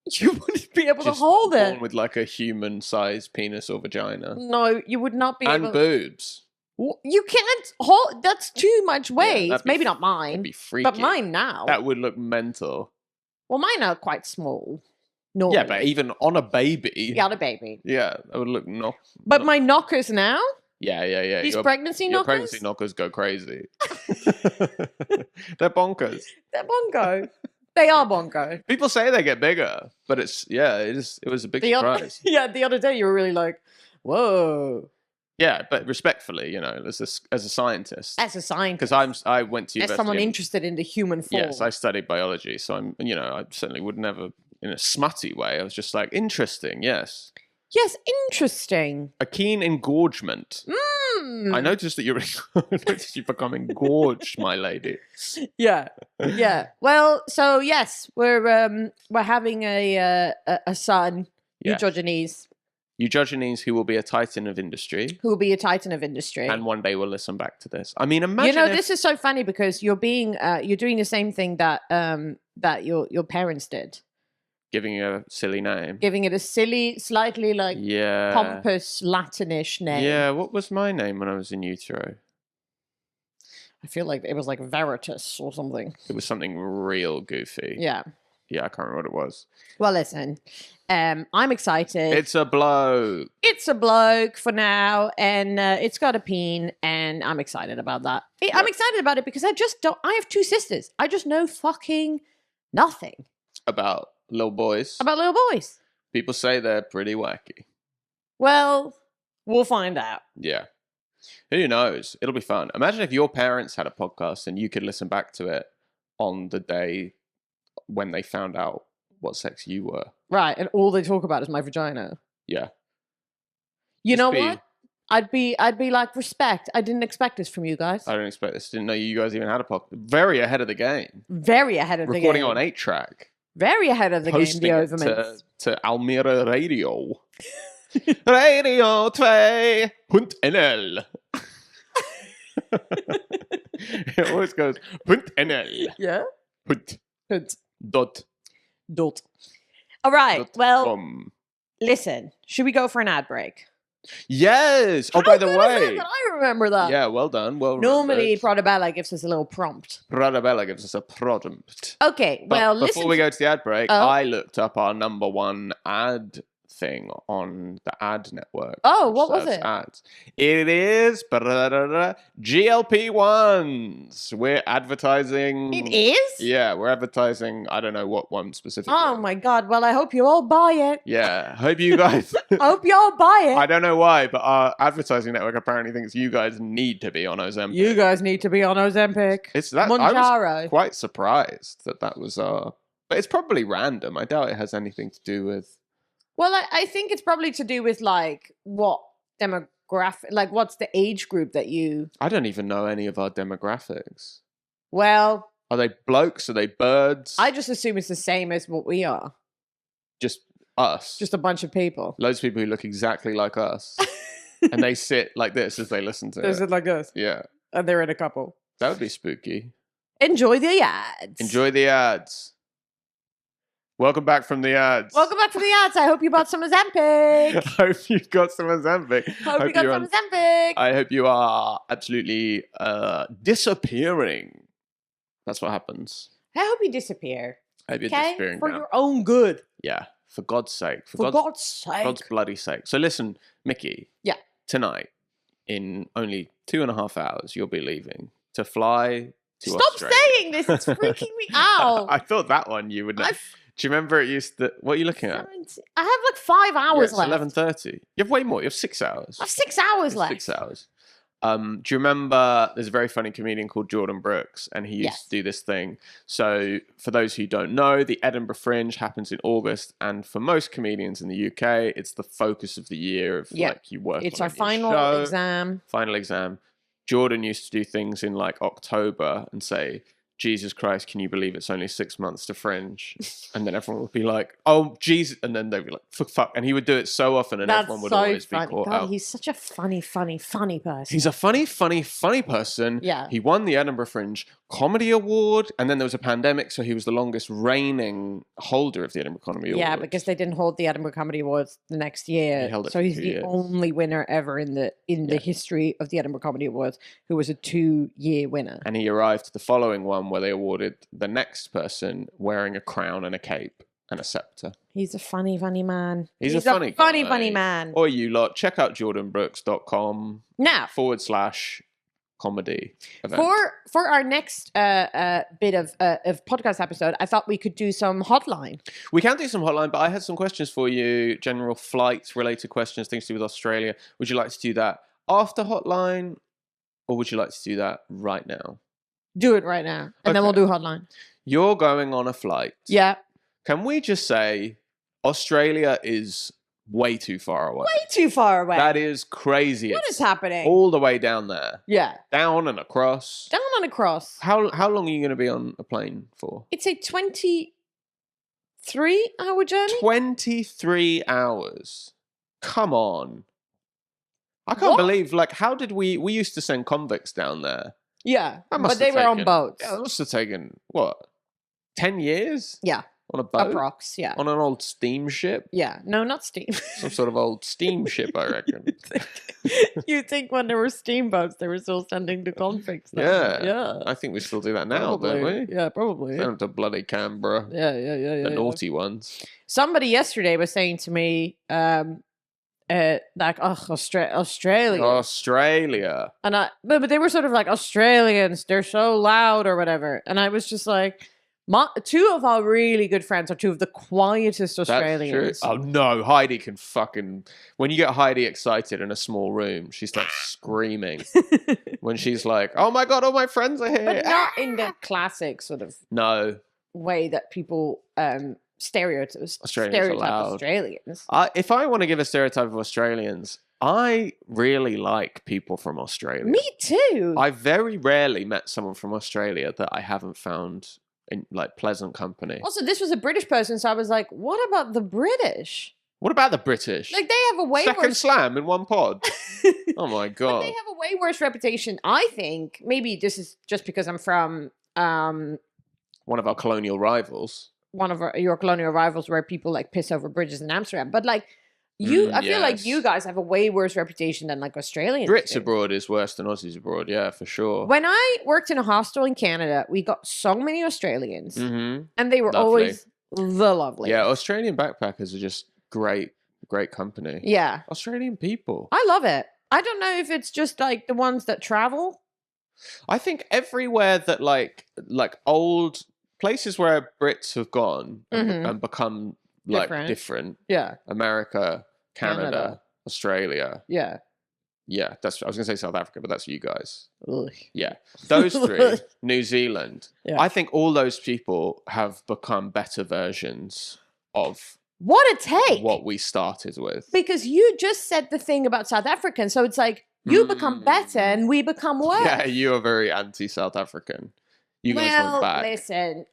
S1: You wouldn't be able to hold it.
S2: Born with like a human-sized penis or vagina.
S1: No, you would not be
S2: able. And boobs.
S1: You can't hold. That's too much weight.
S2: Yeah,
S1: maybe not mine.
S2: That'd be freaky.
S1: But mine now.
S2: That would look mental.
S1: Well, mine are quite small. Normally.
S2: Yeah, but even on a baby.
S1: Yeah, on a baby.
S2: Yeah, that would look
S1: But my knockers now.
S2: Yeah.
S1: These pregnancy knockers.
S2: Your pregnancy knockers go crazy. They're bonkers.
S1: They're bongo. They are bongo.
S2: People say they get bigger, but it was a big surprise.
S1: The other day you were really like, whoa.
S2: Yeah, but respectfully, as a scientist.
S1: As a scientist.
S2: Because I went to university.
S1: As someone interested in the human form.
S2: Yes, I studied biology, so I certainly would never, in a smutty way, I was just like, interesting, yes.
S1: Yes, interesting.
S2: A keen engorgement. I noticed that you're I noticed you've become engorged, my lady.
S1: Yeah, yeah. Well, so yes, we're having a son,
S2: Yes.
S1: Eugenes,
S2: Eugenes, who will be a titan of industry,
S1: who will be a titan of industry.
S2: and one day will listen back to this. I mean, imagine if
S1: this is so funny because you're doing the same thing that that your parents did,
S2: giving you a silly name.
S1: giving it a silly, slightly like
S2: Yeah.
S1: pompous Latinish name.
S2: Yeah, what was my name when I was in utero?
S1: I feel like it was like Veritas or something.
S2: It was something real goofy.
S1: Yeah.
S2: Yeah, I can't remember what it was.
S1: Well, listen, I'm excited.
S2: It's a bloke.
S1: It's a bloke for now, and it's got a peen, and I'm excited about that. I'm excited about it because I have 2 sisters. I just know fucking nothing
S2: About little boys.
S1: about little boys.
S2: People say they're pretty wacky.
S1: Well, we'll find out.
S2: Yeah. Who knows? It'll be fun. Imagine if your parents had a podcast and you could listen back to it on the day when they found out what sex you were.
S1: Right, and all they talk about is my vagina.
S2: Yeah.
S1: You
S2: Just
S1: know
S2: be-
S1: what? I'd be like, respect. I didn't expect this from you guys.
S2: I didn't expect this. Didn't know you guys even had a podcast. Very ahead of the game.
S1: Very ahead of the game.
S2: Recording on 8-track.
S1: Very ahead of the
S2: Hosting
S1: game, the
S2: it
S1: Overmans.
S2: to Almere Radio. Radio 2.nl. It always goes .nl.
S1: Yeah?
S2: Punt.
S1: Good.
S2: Dot.
S1: Dot. All right,
S2: dot
S1: well,
S2: com.
S1: listen. Should we go for an ad break?
S2: Yes. Oh,
S1: How
S2: by the
S1: good is
S2: way.
S1: that I remember that.
S2: Yeah, well done. Well
S1: Normally,
S2: remembered.
S1: Prodabella gives us a little prompt.
S2: Pradabella gives us a prompt.
S1: Okay,
S2: But
S1: well,
S2: before
S1: listen.
S2: we go to the ad break,
S1: Oh.
S2: I looked up our number 1 ad thing on the ad network.
S1: Oh,
S2: which
S1: what was
S2: serves
S1: it?
S2: Ads. It is GLP-1s. We're advertising.
S1: It is?
S2: Yeah, we're advertising. I don't know what one specifically.
S1: Oh my God. Well, I hope you all buy it.
S2: Yeah, hope you guys.
S1: I hope you all buy it.
S2: I don't know why, but our advertising network apparently thinks you guys need to be on Ozempic.
S1: You guys need to be on Ozempic.
S2: It's that. I was
S1: Monjaro.
S2: quite surprised that was but it's probably random. I doubt it has anything to do with.
S1: Well, I think it's probably to do with like what demographic, like what's the age group that you.
S2: I don't even know any of our demographics.
S1: Well,
S2: Are they blokes? Are they birds?
S1: I just assume it's the same as what we are.
S2: Just us.
S1: Just a bunch of people.
S2: Loads of people who look exactly like us. And they sit like this as they listen to
S1: Is
S2: it.
S1: it like this?
S2: Yeah.
S1: And they're in a couple.
S2: That would be spooky.
S1: Enjoy the ads.
S2: Enjoy the ads. Welcome back from the ads.
S1: Welcome back from the ads. I hope you bought some Ozempic.
S2: I hope you got some Ozempic.
S1: Hope you got
S2: you're
S1: some
S2: on-
S1: Ozempic.
S2: I hope you are absolutely disappearing. That's what happens.
S1: I hope you disappear.
S2: I hope you're
S1: Okay?
S2: disappearing
S1: For
S2: now.
S1: your own good.
S2: Yeah, for God's sake.
S1: For God's sake.
S2: God's bloody sake. So listen, Mickey.
S1: Yeah.
S2: Tonight, in only 2.5 hours, you'll be leaving to fly to
S1: Stop
S2: Australia.
S1: saying this. It's freaking me out.
S2: I thought that one you would know.
S1: I've-
S2: Do you remember it used to... What are you looking at?
S1: I have like 5 hours
S2: Yeah,
S1: left.
S2: it's 11:30. You have way more. You have 6 hours.
S1: I have 6 hours left.
S2: 6 hours. Do you remember there's a very funny comedian called Jordan Brooks, and he used
S1: Yes.
S2: to do this thing. So for those who don't know, the Edinburgh Fringe happens in August, and for most comedians in the UK, it's the focus of the year of
S1: Yeah.
S2: like you work
S1: It's
S2: on
S1: our
S2: a new
S1: final
S2: show,
S1: exam.
S2: final exam. Jordan used to do things in like October and say, Jesus Christ, can you believe it's only 6 months to Fringe? And then everyone would be like, oh, Jesus. And then they'd be like, fuck. And he would do it so often and
S1: That's
S2: everyone would
S1: so
S2: always
S1: funny.
S2: be caught
S1: God,
S2: out.
S1: he's such a funny person.
S2: He's a funny person.
S1: Yeah.
S2: He won the Edinburgh Fringe Comedy Award. And then there was a pandemic, so he was the longest reigning holder of the Edinburgh Comedy Award.
S1: Yeah, because they didn't hold the Edinburgh Comedy Awards the next year.
S2: He held it
S1: so
S2: for
S1: he's
S2: 2
S1: the
S2: years.
S1: only winner ever in the history of the Edinburgh Comedy Awards who was a 2-year winner.
S2: And he arrived to the following one where they awarded the next person wearing a crown and a cape and a scepter.
S1: He's a funny man.
S2: He's a funny guy.
S1: funny man.
S2: Or you lot, check out jordanbrooks.com
S1: Now,
S2: /comedy event.
S1: for our next bit of podcast episode, I thought we could do some hotline.
S2: We can do some hotline, but I had some questions for you, general flight related questions, things to do with Australia. Would you like to do that after hotline, or would you like to do that right now?
S1: Do it right now, and then we'll
S2: Okay.
S1: do hotline.
S2: You're going on a flight.
S1: Yeah.
S2: Can we just say Australia is way too far away.
S1: Way too far away.
S2: That is crazy.
S1: What
S2: It's
S1: is happening?
S2: all the way down there.
S1: Yeah.
S2: Down and across.
S1: Down and across.
S2: How long are you going to be on a plane for?
S1: It's a 23-hour journey.
S2: 23 hours. Come on. I can't believe, like, how did we used to send convicts down there.
S1: Yeah,
S2: That must
S1: but they
S2: have
S1: were on
S2: taken-
S1: boats.
S2: Yeah, it must have taken, what, 10 years?
S1: Yeah.
S2: On a boat?
S1: Approx, yeah.
S2: On an old steamship?
S1: Yeah, no, not steam.
S2: Some sort of old steamship, I reckon.
S1: You think when there were steamboats, they were still sending the convicts?
S2: Yeah.
S1: Yeah.
S2: I think we still do that now, don't we?
S1: Yeah, probably.
S2: Send them to bloody Canberra.
S1: Yeah.
S2: The naughty ones.
S1: Somebody yesterday was saying to me, like, Australia.
S2: Australia.
S1: And but they were sort of like, Australians, they're so loud or whatever. And I was just like, two of our really good friends are two of the quietest Australians.
S2: That's true. Oh no, Heidi can fucking... When you get Heidi excited in a small room, she starts screaming. When she's like, oh my God, all my friends are here.
S1: But not in the classic sort of
S2: No.
S1: way that people stereotype
S2: loud.
S1: Australians.
S2: If I want to give a stereotype of Australians, I really like people from Australia.
S1: Me too.
S2: I very rarely met someone from Australia that I haven't found in like pleasant company.
S1: Also, this was a British person, so I was like, what about the British?
S2: What about the British?
S1: Like, they have a way
S2: Second
S1: worse...
S2: slam in one pod. Oh my God.
S1: But they have a way worse reputation, I think. Maybe this is just because I'm from...
S2: one of our colonial rivals.
S1: One of your colonial rivals where people, like, piss over bridges in Amsterdam. But, like, I feel like you guys have a way worse reputation than, like, Australians
S2: Brits
S1: do.
S2: abroad is worse than Aussies abroad, yeah, for sure.
S1: When I worked in a hostel in Canada, we got so many Australians.
S2: Mm-hmm.
S1: And they were
S2: Lovely.
S1: always the loveliest.
S2: Yeah, Australian backpackers are just great company.
S1: Yeah.
S2: Australian people.
S1: I love it. I don't know if it's just, like, the ones that travel.
S2: I think everywhere that, like old places where Brits have gone and become, like, different.
S1: Yeah.
S2: America, Canada. Australia.
S1: Yeah.
S2: Yeah, I was going to say South Africa, but that's you guys.
S1: Ugh.
S2: Yeah. Those three, New Zealand.
S1: Yeah.
S2: I think all those people have become better versions of
S1: What a take!
S2: what we started with.
S1: Because you just said the thing about South Africans, so it's like, you become better and we become worse.
S2: Yeah, you are very anti-South African. You guys went back.
S1: Listen,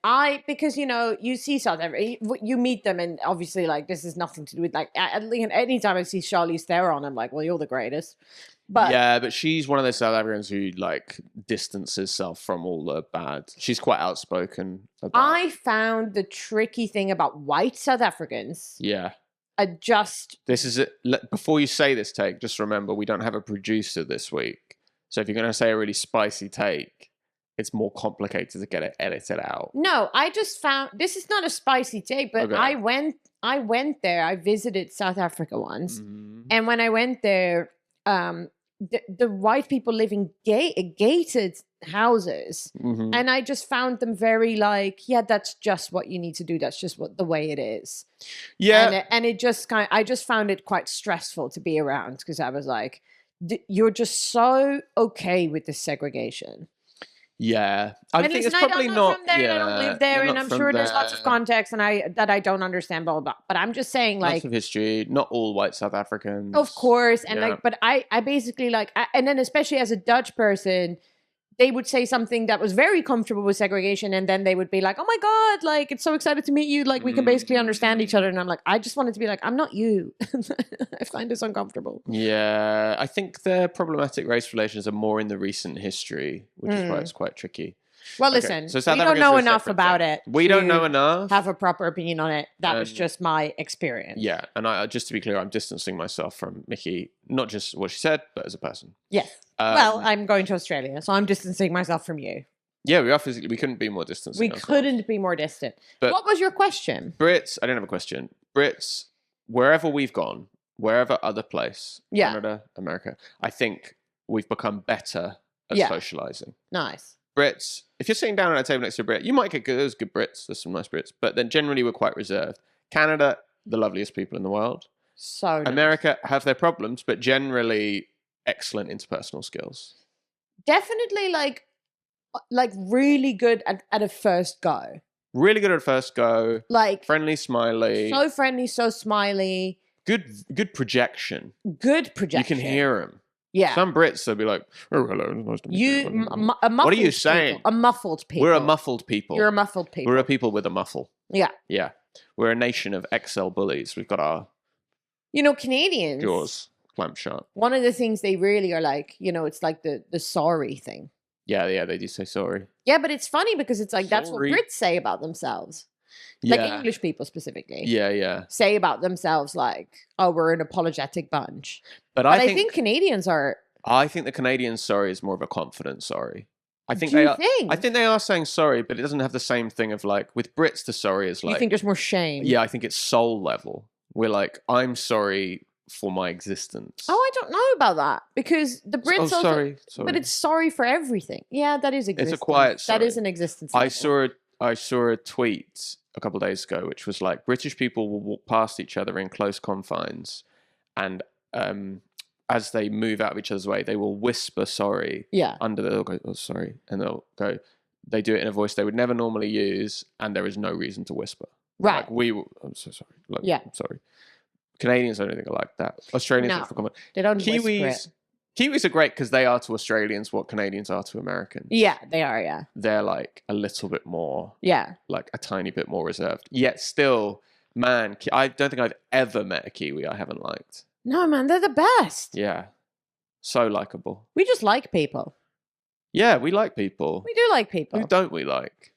S1: because, you know, you see South Africa, you meet them, and obviously, like, this is nothing to do with, like, anytime I see Charlize Theron, I'm like, well, you're the greatest. But
S2: yeah, but she's one of those South Africans who, like, distances herself from all the bad. She's quite outspoken about...
S1: I found the tricky thing about white South Africans.
S2: Yeah.
S1: This
S2: is it. Before you say this take, just remember we don't have a producer this week. So if you're going to say a really spicy take, it's more complicated to get it edited out.
S1: No, I just found this is not a spicy take, but
S2: Okay.
S1: I went there. I visited South Africa once, and when I went there, the white people live in gated houses, and I just found them very like, yeah, that's just what you need to do. That's just the way it is.
S2: Yeah,
S1: and it just I just found it quite stressful to be around because I was like, you're just so okay with this segregation.
S2: Yeah, I think
S1: listen,
S2: it's probably
S1: I'm
S2: not.
S1: From there,
S2: yeah,
S1: I don't live there, and I'm sure there's lots of
S2: there.
S1: context, and I don't understand, blah blah blah. But I'm just saying, like,
S2: Lots of history. Not all white South Africans,
S1: of course, and
S2: Yeah.
S1: like, but I basically like, and then especially as a Dutch person, they would say something that was very comfortable with segregation, and then they would be like, "Oh my god, like it's so excited to meet you, like we can basically understand each other." And I'm like, I just wanted to be like, I'm not you. I find this uncomfortable.
S2: Yeah, I think the problematic race relations are more in the recent history, which is why it's quite tricky.
S1: Well,
S2: Okay,
S1: listen,
S2: so South
S1: we don't
S2: Africa's
S1: know
S2: a
S1: enough
S2: separate
S1: about
S2: thing.
S1: it.
S2: We don't
S1: to
S2: know enough.
S1: Have a proper opinion on it. That was
S2: And-
S1: just my experience.
S2: Yeah, and I just to be clear, I'm distancing myself from Mickey, not just what she said, but as a person.
S1: Yes. Well, I'm going to Australia, so I'm distancing myself from you.
S2: Yeah, we are physically. We couldn't be more distant.
S1: We couldn't be more distant.
S2: But-
S1: What was your question?
S2: Brits, I don't have a question. Brits, wherever we've gone, wherever other place,
S1: Yeah.
S2: Canada, America, I think we've become better at
S1: Yeah.
S2: socializing.
S1: Nice.
S2: Brits, if you're sitting down at a table next to a Brit, you might get good. There's good Brits. There's some nice Brits, but then generally we're quite reserved. Canada, the loveliest people in the world.
S1: So nice.
S2: America have their problems, but generally excellent interpersonal skills.
S1: Definitely like really good at a first go.
S2: Really good at first go.
S1: Like
S2: Friendly, smiley.
S1: so friendly, so smiley.
S2: good projection.
S1: Good projection.
S2: You can hear them.
S1: Yeah.
S2: Some Brits, they'll be like, "Oh, hello, nice to meet you."
S1: What
S2: are you saying?
S1: A muffled people.
S2: We're a muffled people.
S1: You're a muffled people.
S2: We're a people with a muffle.
S1: Yeah.
S2: Yeah. We're a nation of XL bullies. We've got our
S1: Canadians
S2: jaws clamped shut.
S1: One of the things they really are like, it's like the sorry thing.
S2: Yeah, they do say sorry.
S1: Yeah, but it's funny because it's like that's what
S2: Sorry.
S1: Brits say about themselves.
S2: Yeah.
S1: Like English people specifically.
S2: Yeah.
S1: Say about themselves like, oh, we're an apologetic bunch.
S2: But
S1: I think Canadians are.
S2: I think the Canadian sorry is more of a confident sorry. I think
S1: Do
S2: they
S1: you
S2: are.
S1: think?
S2: I think they are saying sorry, but it doesn't have the same thing of like with Brits. The sorry is like.
S1: You think there's more shame?
S2: Yeah, I think it's soul level. We're like, I'm sorry for my existence.
S1: Oh, I don't know about that because the Brits.
S2: Oh, sorry.
S1: But it's sorry for everything. Yeah, that is existence.
S2: It's a quiet sorry.
S1: That is an existence.
S2: I saw a tweet a couple of days ago, which was like British people will walk past each other in close confines, and as they move out of each other's way, they will whisper sorry.
S1: Yeah.
S2: They'll go, oh, sorry, and they'll go. They do it in a voice they would never normally use, and there is no reason to whisper.
S1: Right.
S2: Like I'm so sorry. Like,
S1: yeah.
S2: I'm sorry. Canadians don't think are like that. Australians
S1: no, they don't.
S2: Kiwis are great because they are to Australians what Canadians are to Americans.
S1: Yeah, they are, yeah.
S2: They're like a little bit more, like a tiny bit more reserved. Yet still, man, I don't think I've ever met a Kiwi I haven't liked.
S1: No, man, they're the best.
S2: Yeah. So likable.
S1: We just like people.
S2: Yeah, we like people.
S1: We do like people.
S2: Who don't we like?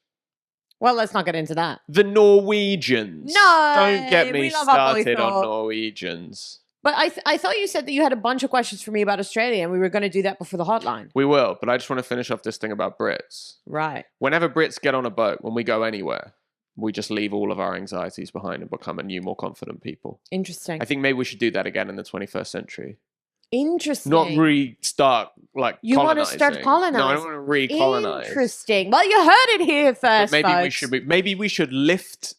S1: Well, let's not get into that.
S2: The Norwegians.
S1: No!
S2: Don't get me started on Norwegians.
S1: But I thought you said that you had a bunch of questions for me about Australia and we were going to do that before the hotline.
S2: We will, but I just want to finish off this thing about Brits.
S1: Right.
S2: Whenever Brits get on a boat, when we go anywhere, we just leave all of our anxieties behind and become a new, more confident people.
S1: Interesting.
S2: I think maybe we should do that again in the 21st century.
S1: Interesting.
S2: Not restart, like,
S1: you want to start colonizing?
S2: No, I don't want to recolonize.
S1: Interesting. Well, you heard it here first,
S2: but maybe we should lift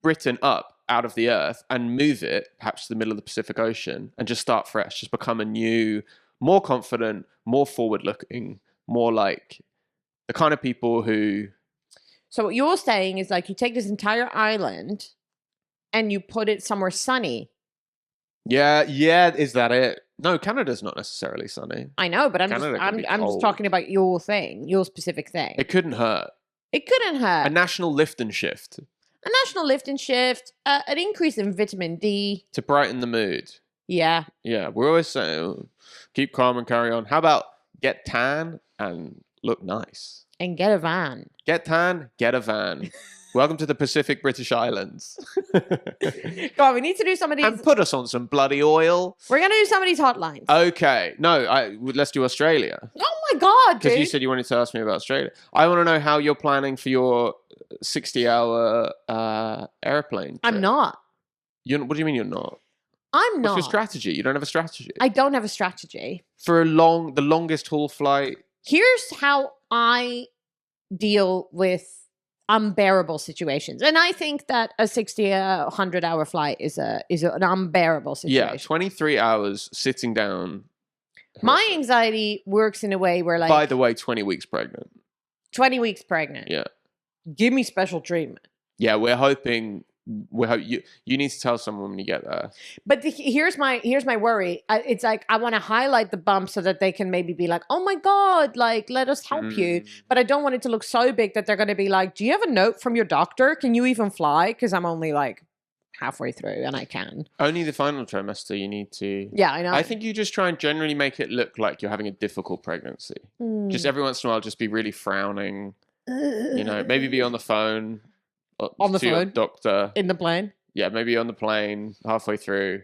S2: Britain up out of the earth and move it perhaps to the middle of the Pacific Ocean and just start fresh, just become a new, more confident, more forward-looking, more like the kind of people who...
S1: So what you're saying is like you take this entire island and you put it somewhere sunny.
S2: Yeah, is that it? No, Canada's not necessarily sunny.
S1: I know, but I'm just talking about your thing, your specific thing.
S2: It couldn't hurt.
S1: It couldn't hurt.
S2: A national lift and shift.
S1: A national lift and shift, an increase in vitamin D.
S2: To brighten the mood.
S1: Yeah.
S2: Yeah, we're always saying, keep calm and carry on. How about get tan and look nice?
S1: And get a van.
S2: Get tan, get a van. Welcome to the Pacific British Islands.
S1: Go on, we need to do some of these.
S2: And put us on some bloody oil.
S1: We're going to do some of these hotlines.
S2: Okay. No, let's do Australia.
S1: Oh my God, dude.
S2: Because you said you wanted to ask me about Australia. I want to know how you're planning for your 60-hour airplane trip.
S1: I'm not.
S2: What do you mean you're not?
S1: I'm not.
S2: What's your strategy? You don't have a strategy?
S1: I don't have a strategy.
S2: For the longest haul flight?
S1: Here's how I deal with unbearable situations. And I think that a 100-hour flight is an unbearable situation.
S2: Yeah, 23 hours sitting down.
S1: My anxiety works in a way where, like...
S2: By the way, 20 weeks pregnant.
S1: 20 weeks pregnant.
S2: Yeah.
S1: Give me special treatment.
S2: Yeah, we're hoping... you need to tell someone when you get there.
S1: But here's my worry. It's like I want to highlight the bump so that they can maybe be like, oh my God, like let us help you. But I don't want it to look so big that they're going to be like, do you have a note from your doctor? Can you even fly? Because I'm only like halfway through and I can.
S2: Only the final trimester you need to.
S1: Yeah, I know.
S2: I think you just try and generally make it look like you're having a difficult pregnancy. Just every once in a while, just be really frowning. Maybe be on the phone. Your doctor
S1: in the plane.
S2: Yeah, maybe on the plane halfway through.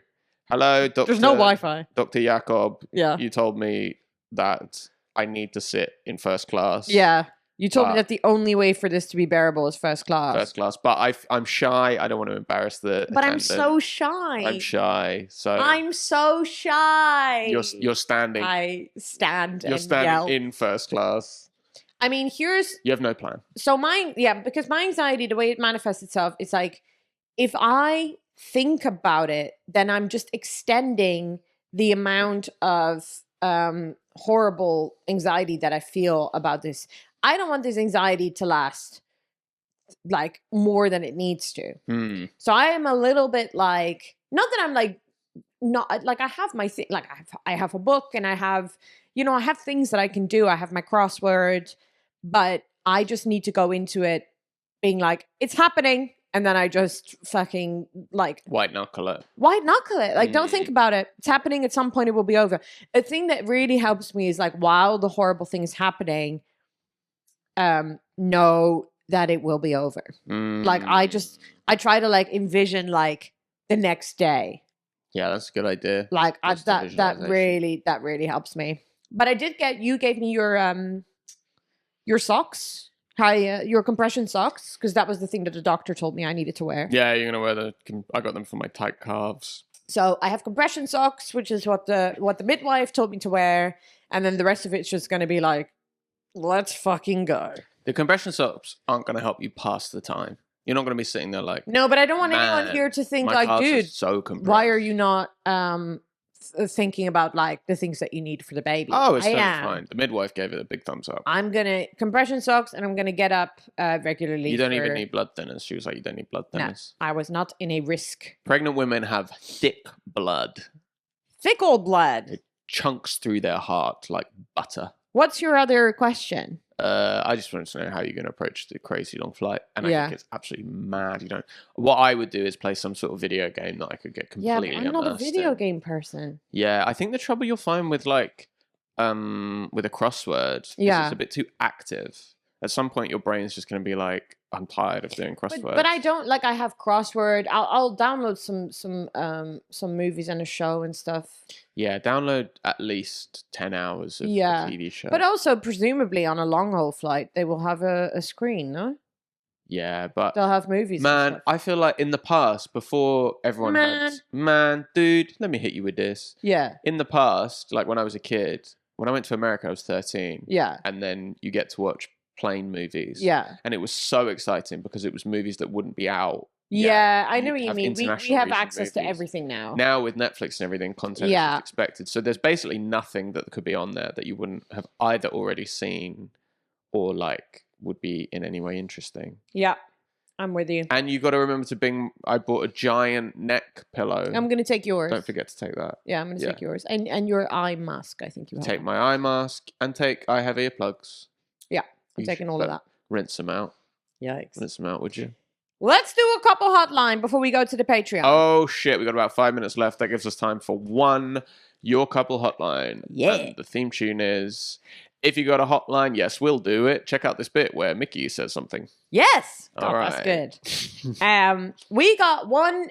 S2: Hello, doctor.
S1: There's no Wi-Fi.
S2: Dr. Jacob.
S1: Yeah.
S2: You told me that I need to sit in first class.
S1: Yeah. You told me that the only way for this to be bearable is first class.
S2: First class. But I'm shy. I don't want to embarrass the
S1: But
S2: attendant.
S1: I'm so shy.
S2: I'm shy. So
S1: I'm so shy.
S2: You're standing.
S1: I stand
S2: You're
S1: and
S2: standing
S1: yell.
S2: in first class.
S1: I mean,
S2: You have no plan.
S1: So because my anxiety, the way it manifests itself, it's like, if I think about it, then I'm just extending the amount of horrible anxiety that I feel about this. I don't want this anxiety to last like more than it needs to. So I am a little bit like, not that I'm like not like I have my like I have a book and I have, I have things that I can do. I have my crossword, but I just need to go into it being like, it's happening. And then I just fucking like
S2: White knuckle it.
S1: Like, don't think about it. It's happening. At some point, it will be over. A thing that really helps me is like, while the horrible thing is happening, know that it will be over. Like, I try to like envision like the next day.
S2: Yeah, that's a good idea.
S1: Like that really helps me. But I did you gave me your socks. Your compression socks, because that was the thing that the doctor told me I needed to wear.
S2: Yeah, you're gonna wear I got them for my tight calves.
S1: So I have compression socks, which is what the midwife told me to wear, and then the rest of it's just gonna be like, let's fucking go.
S2: The compression socks aren't gonna help you pass the time. You're not gonna be sitting there like.
S1: No, but I don't want anyone here to think like, dude,
S2: so compressed.
S1: Why are you not thinking about like the things that you need for the baby?
S2: Oh, it's totally fine. The midwife gave it a big thumbs up.
S1: I'm gonna compression socks, and I'm gonna get up regularly.
S2: You don't even need blood thinners. She was like, you don't need blood thinners.
S1: No, I was not in a risk.
S2: Pregnant women have thick blood.
S1: Thick old blood.
S2: It chunks through their heart like butter.
S1: What's your other question?
S2: I just wanted to know how you're going to approach the crazy long flight, and I think it's absolutely mad. What I would do is play some sort of video game that I could get completely.
S1: Yeah, I'm not a video game person.
S2: Yeah, I think the trouble you'll find with like, with a crossword, is it's a bit too active. At some point, your brain's just going to be like, I'm tired of doing crosswords.
S1: But I don't like. I have crossword. I'll download some movies and a show and stuff.
S2: Yeah, download at least 10 hours of the TV show.
S1: But also, presumably, on a long haul flight, they will have a screen, no?
S2: Yeah, but
S1: they'll have movies.
S2: Man, I feel like in the past, before everyone had, dude, let me hit you with this.
S1: Yeah.
S2: In the past, like when I was a kid, when I went to America, I was 13.
S1: Yeah.
S2: And then you get to watch plane movies.
S1: Yeah.
S2: And it was so exciting because it was movies that wouldn't be out.
S1: Yeah, I know what you mean. We have access to everything now.
S2: Now with Netflix and everything, content is expected. So there's basically nothing that could be on there that you wouldn't have either already seen or like would be in any way interesting.
S1: Yeah, I'm with you.
S2: And you got to remember to bring. I bought a giant neck pillow.
S1: I'm gonna take yours.
S2: Don't forget to take that.
S1: Yeah, I'm gonna take yours and your eye mask. I think you have.
S2: Take my eye mask and I have earplugs.
S1: Yeah, I'm taking all of that.
S2: Rinse them out.
S1: Yikes.
S2: Rinse them out, would you?
S1: Let's do a couple hotline before we go to the Patreon.
S2: Oh, shit. We got about 5 minutes left. That gives us time for one Your Couple hotline.
S1: Yeah.
S2: And the theme tune is, if you got a hotline, yes, we'll do it. Check out this bit where Mickey says something.
S1: Yes.
S2: All right.
S1: That's good. We got one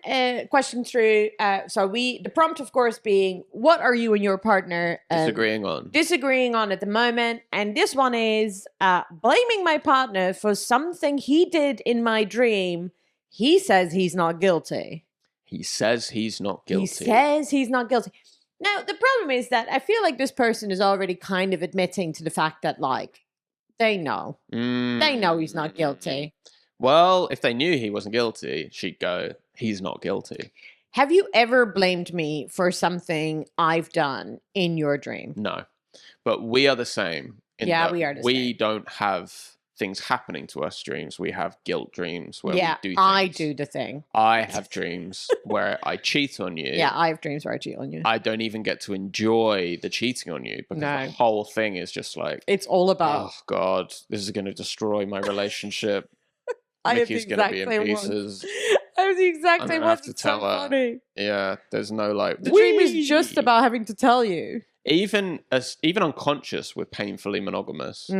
S1: question through. The prompt, of course, being, what are you and your partner
S2: disagreeing on
S1: at the moment? And this one is blaming my partner for something he did in my dream. He says he's not guilty.
S2: He says he's not guilty.
S1: Now, the problem is that I feel like this person is already kind of admitting to the fact that, like, they know. They know he's not guilty.
S2: Well, if they knew he wasn't guilty, she'd go, he's not guilty.
S1: Have you ever blamed me for something I've done in your dream?
S2: No. But we are the same.
S1: We are the same.
S2: We don't have things happening to us dreams. We have guilt dreams where we do things.
S1: I do the thing.
S2: I have dreams where I cheat on you.
S1: Yeah, I have dreams where I cheat on you.
S2: I don't even get to enjoy the cheating on you because the whole thing is just like,
S1: it's all about,
S2: oh God, this is going to destroy my relationship. Mickey's going to be in pieces.
S1: I have the exact same one.
S2: Have to tell her. Funny. Yeah, there's no like.
S1: The dream is just about having to tell you.
S2: Even unconscious, we're painfully monogamous.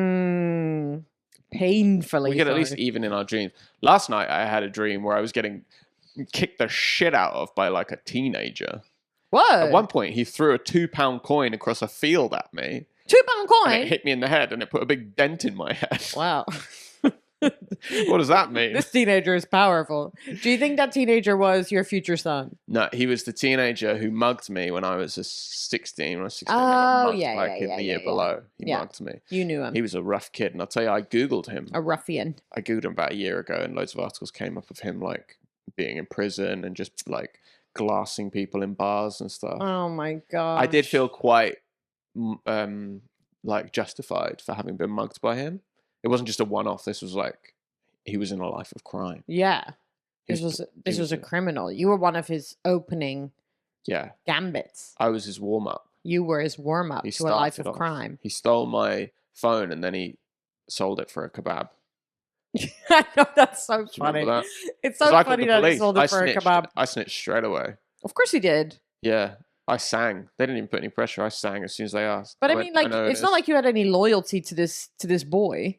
S1: Painfully.
S2: We get at least even in our dreams. Last night I had a dream where I was getting kicked the shit out of by like a teenager.
S1: What?
S2: At one point he threw a £2 coin across a field at me.
S1: £2 coin?
S2: And it hit me in the head and it put a big dent in my head.
S1: Wow.
S2: What does that mean?
S1: This teenager is powerful. Do you think that teenager was your future son?
S2: No, he was the teenager who mugged me when I was 16. When I was 16, in the year below. He mugged me.
S1: You knew him.
S2: He was a rough kid. And I'll tell you, I Googled him.
S1: A ruffian.
S2: I Googled him about a year ago and loads of articles came up of him like being in prison and just like glassing people in bars and stuff.
S1: Oh my God.
S2: I did feel quite like justified for having been mugged by him. It wasn't just a one-off. This was like, he was in a life of crime.
S1: Yeah. This was a criminal. You were one of his opening
S2: Yeah.
S1: Gambits.
S2: I was his warm-up.
S1: You were his warm-up
S2: He
S1: to a life
S2: started
S1: of
S2: off.
S1: crime.
S2: He stole my phone and then he sold it for a kebab.
S1: I know, that's so
S2: Do you remember
S1: funny.
S2: that?
S1: It's so
S2: 'Cause I called
S1: funny
S2: the
S1: that he
S2: police.
S1: sold it for a kebab.
S2: I snitched straight away.
S1: Of course he did.
S2: Yeah. I sang. They didn't even put any pressure. I sang as soon as they asked.
S1: But I
S2: went,
S1: mean, like,
S2: know it
S1: it's not
S2: is."
S1: like you had any loyalty to this boy.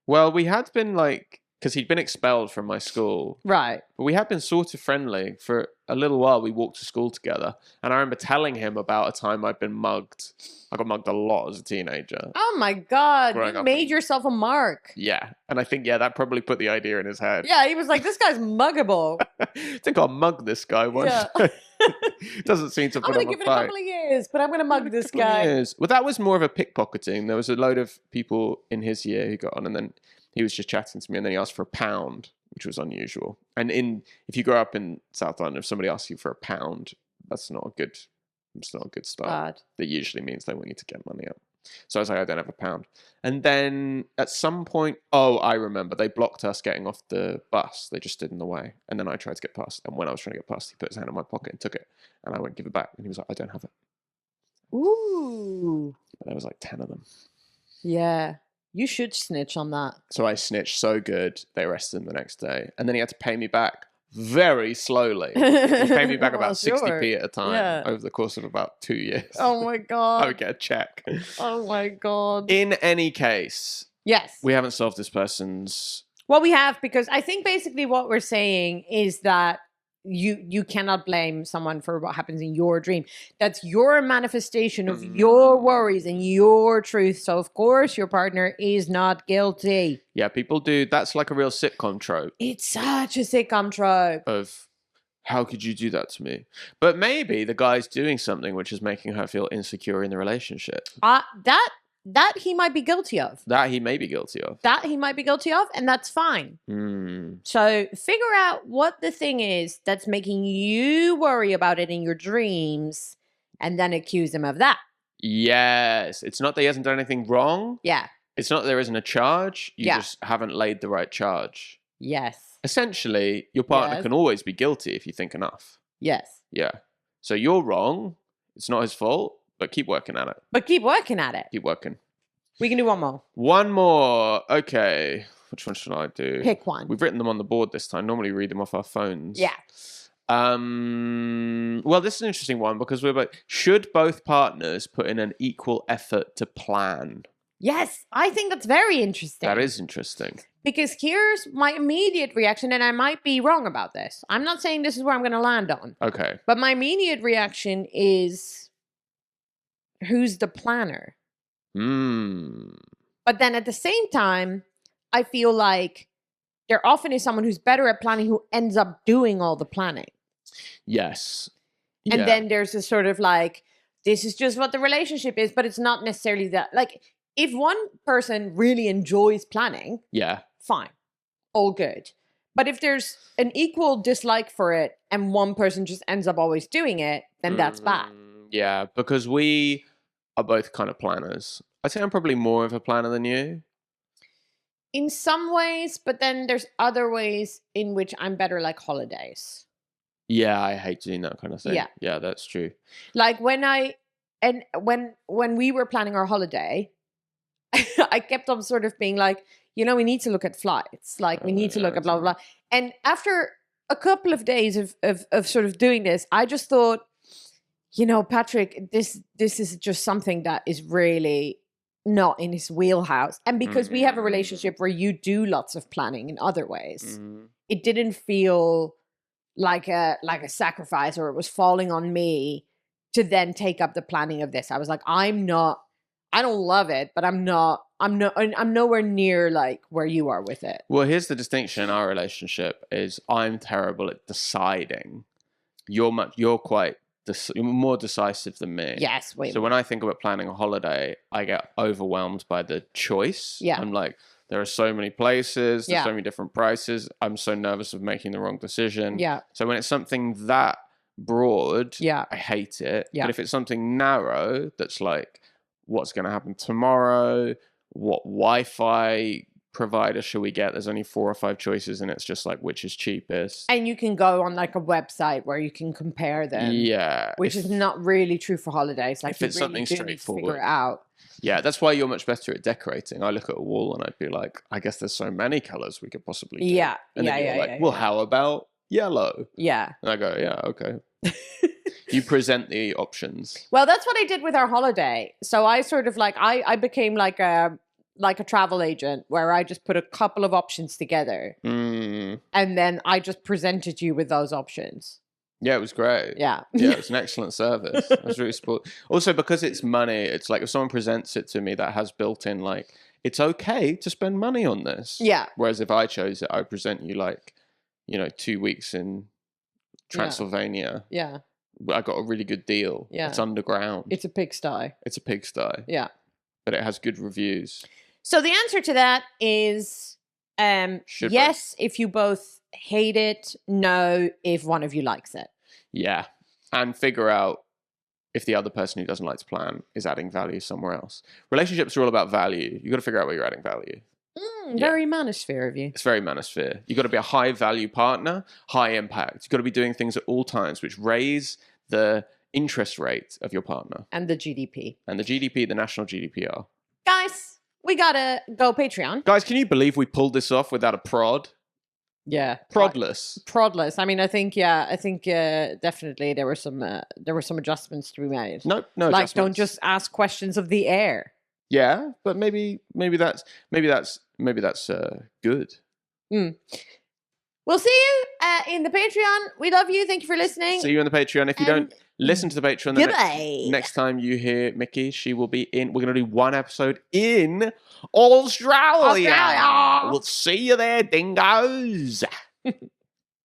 S2: Well, we had been like, because he'd been expelled from my school,
S1: Right.
S2: but we had been sort of friendly for a little while. We walked to school together, and I remember telling him about a time I'd been mugged. I got mugged a lot as a teenager.
S1: Oh my God.
S2: Growing
S1: You
S2: up
S1: made
S2: in-
S1: yourself a mark.
S2: Yeah, and I think that probably put the idea in his head.
S1: Yeah, he was like, this guy's muggable.
S2: I think I'll mug this guy one
S1: Yeah.
S2: day. Doesn't seem to
S1: I'm
S2: put
S1: going
S2: up
S1: to
S2: a
S1: give it a
S2: fight.
S1: couple of years, but I'm going to mug this
S2: Couple of
S1: guy.
S2: years. Well, that was more of a pickpocketing. There was a load of people in his year who got on, and then he was just chatting to me, and then he asked for £1, which was unusual. And if you grow up in South London, if somebody asks you for £1, that's not a good. It's not a good start.
S1: Bad.
S2: That usually means they want you to get money up. So I was like, I don't have £1. And then at some point, I remember they blocked us getting off the bus. They just stood in the way. And then I tried to get past. And when I was trying to get past, he put his hand in my pocket and took it. And I went, give it back. And he was like, I don't have it.
S1: Ooh.
S2: But there was like 10 of them.
S1: Yeah. You should snitch on that.
S2: So I snitched so good, they arrested him the next day. And then he had to pay me back very slowly. He paid me back about 60p at a time over the course of about 2 years.
S1: Oh my
S2: I
S1: God.
S2: would get a check.
S1: Oh my God.
S2: In any case,
S1: Yes.
S2: we haven't solved this person's...
S1: Well, we have, because I think basically what we're saying is that you cannot blame someone for what happens in your dream. That's your manifestation of your worries and your truth. So of course your partner is not guilty.
S2: Yeah, people do. That's like a real sitcom trope
S1: It's such a sitcom trope.
S2: of, how could you do that to me? But maybe the guy's doing something which is making her feel insecure in the relationship.
S1: That he might be guilty of.
S2: That he may be guilty of.
S1: That he might be guilty of, and that's fine. So figure out what the thing is that's making you worry about it in your dreams, and then accuse him of that.
S2: Yes. It's not that he hasn't done anything wrong.
S1: Yeah.
S2: It's not that there isn't a charge. You
S1: Yeah.
S2: just haven't laid the right charge.
S1: Yes.
S2: Essentially, your partner
S1: Yes.
S2: can always be guilty if you think enough.
S1: Yes.
S2: Yeah. So you're wrong. It's not his fault, but keep working at it.
S1: But keep working at it.
S2: Keep working.
S1: We can do one more.
S2: One more. Okay. Which one should I do?
S1: Pick one.
S2: We've written them on the board this time. Normally we read them off our phones.
S1: Yeah.
S2: Well, this is an interesting one because should both partners put in an equal effort to plan?
S1: Yes, I think that's very interesting.
S2: That is interesting.
S1: Because here's my immediate reaction, and I might be wrong about this. I'm not saying this is where I'm going to land on.
S2: Okay.
S1: But my immediate reaction is, who's the planner? But then at the same time, I feel like there often is someone who's better at planning who ends up doing all the planning.
S2: Yes.
S1: And
S2: Yeah.
S1: then there's this sort of like, this is just what the relationship is, but it's not necessarily that. Like, if one person really enjoys planning,
S2: Yeah.
S1: fine, all good. But if there's an equal dislike for it and one person just ends up always doing it, then that's bad.
S2: Yeah, because we are both kind of planners. I'd say I'm probably more of a planner than you.
S1: In some ways, but then there's other ways in which I'm better, like holidays.
S2: Yeah, I hate doing that kind of thing.
S1: Yeah.
S2: Yeah, that's true.
S1: Like when we were planning our holiday, I kept on sort of being like, we need to look at flights. Like, we need to look at blah, blah, blah. And after a couple of days of sort of doing this, I just thought, Patrick, this is just something that is really not in his wheelhouse. And because we have a relationship where you do lots of planning in other ways, it didn't feel like a sacrifice, or it was falling on me to then take up the planning of this. I was like, I don't love it, but I'm nowhere near like where you are with it.
S2: Well, here's the distinction in our relationship is I'm terrible at deciding. You're more decisive than me.
S1: Yes. Wait.
S2: So when I think about planning a holiday, I get overwhelmed by the choice.
S1: Yeah.
S2: I'm like, there are so many places, there's
S1: Yeah.
S2: so many different prices. I'm so nervous of making the wrong decision.
S1: Yeah.
S2: So when it's something that broad,
S1: Yeah.
S2: I hate it.
S1: Yeah.
S2: But if it's something narrow that's like, what's going to happen tomorrow? What Wi-Fi provider shall we get? There's only 4 or 5 choices, and it's just like which is cheapest.
S1: And you can go on like a website where you can compare them.
S2: Yeah,
S1: which is not really true for holidays. Like
S2: if it's
S1: you really
S2: something
S1: do need to figure
S2: straightforward.
S1: it out.
S2: Yeah, that's why you're much better at decorating. I look at a wall and I'd be like, I guess there's so many colors we could possibly do.
S1: Yeah,
S2: And then you're like, well, how about yellow?
S1: Yeah.
S2: And I go, yeah, okay. You present the options.
S1: Well, that's what I did with our holiday. So I sort of like I became like a travel agent where I just put a couple of options together, and then I just presented you with those options.
S2: Yeah, it was great.
S1: Yeah.
S2: Yeah, it was an excellent service. I was really spoiled. Also, because it's money, it's like if someone presents it to me that has built in, like, it's okay to spend money on this.
S1: Yeah.
S2: Whereas if I chose it, I would present you, like, 2 weeks in Transylvania.
S1: Yeah.
S2: I got a really good deal.
S1: Yeah.
S2: It's underground.
S1: It's a pigsty.
S2: It's a pigsty.
S1: Yeah.
S2: But it has good reviews.
S1: So the answer to that is yes, if you both hate it, no, if one of you likes it.
S2: Yeah. And figure out if the other person who doesn't like to plan is adding value somewhere else. Relationships are all about value. You got to figure out where you're adding value.
S1: Very manosphere of you.
S2: It's very manosphere. You got to be a high value partner, high impact. You've got to be doing things at all times which raise the interest rate of your partner.
S1: And the GDP.
S2: And the GDP, the national GDPR.
S1: Guys, we got to go Patreon.
S2: Guys, can you believe we pulled this off without a prod?
S1: Yeah.
S2: Prodless.
S1: Prodless. I mean, I think definitely there were some adjustments to be made.
S2: No
S1: like, don't just ask questions of the air.
S2: Yeah, but maybe that's good.
S1: We'll see you in the Patreon. We love you. Thank you for listening.
S2: See you in the Patreon. If you don't listen to the Patreon,
S1: goodbye.
S2: Next time you hear Mickey, she will be in. We're going to do one episode in Australia. We'll see you there, dingoes.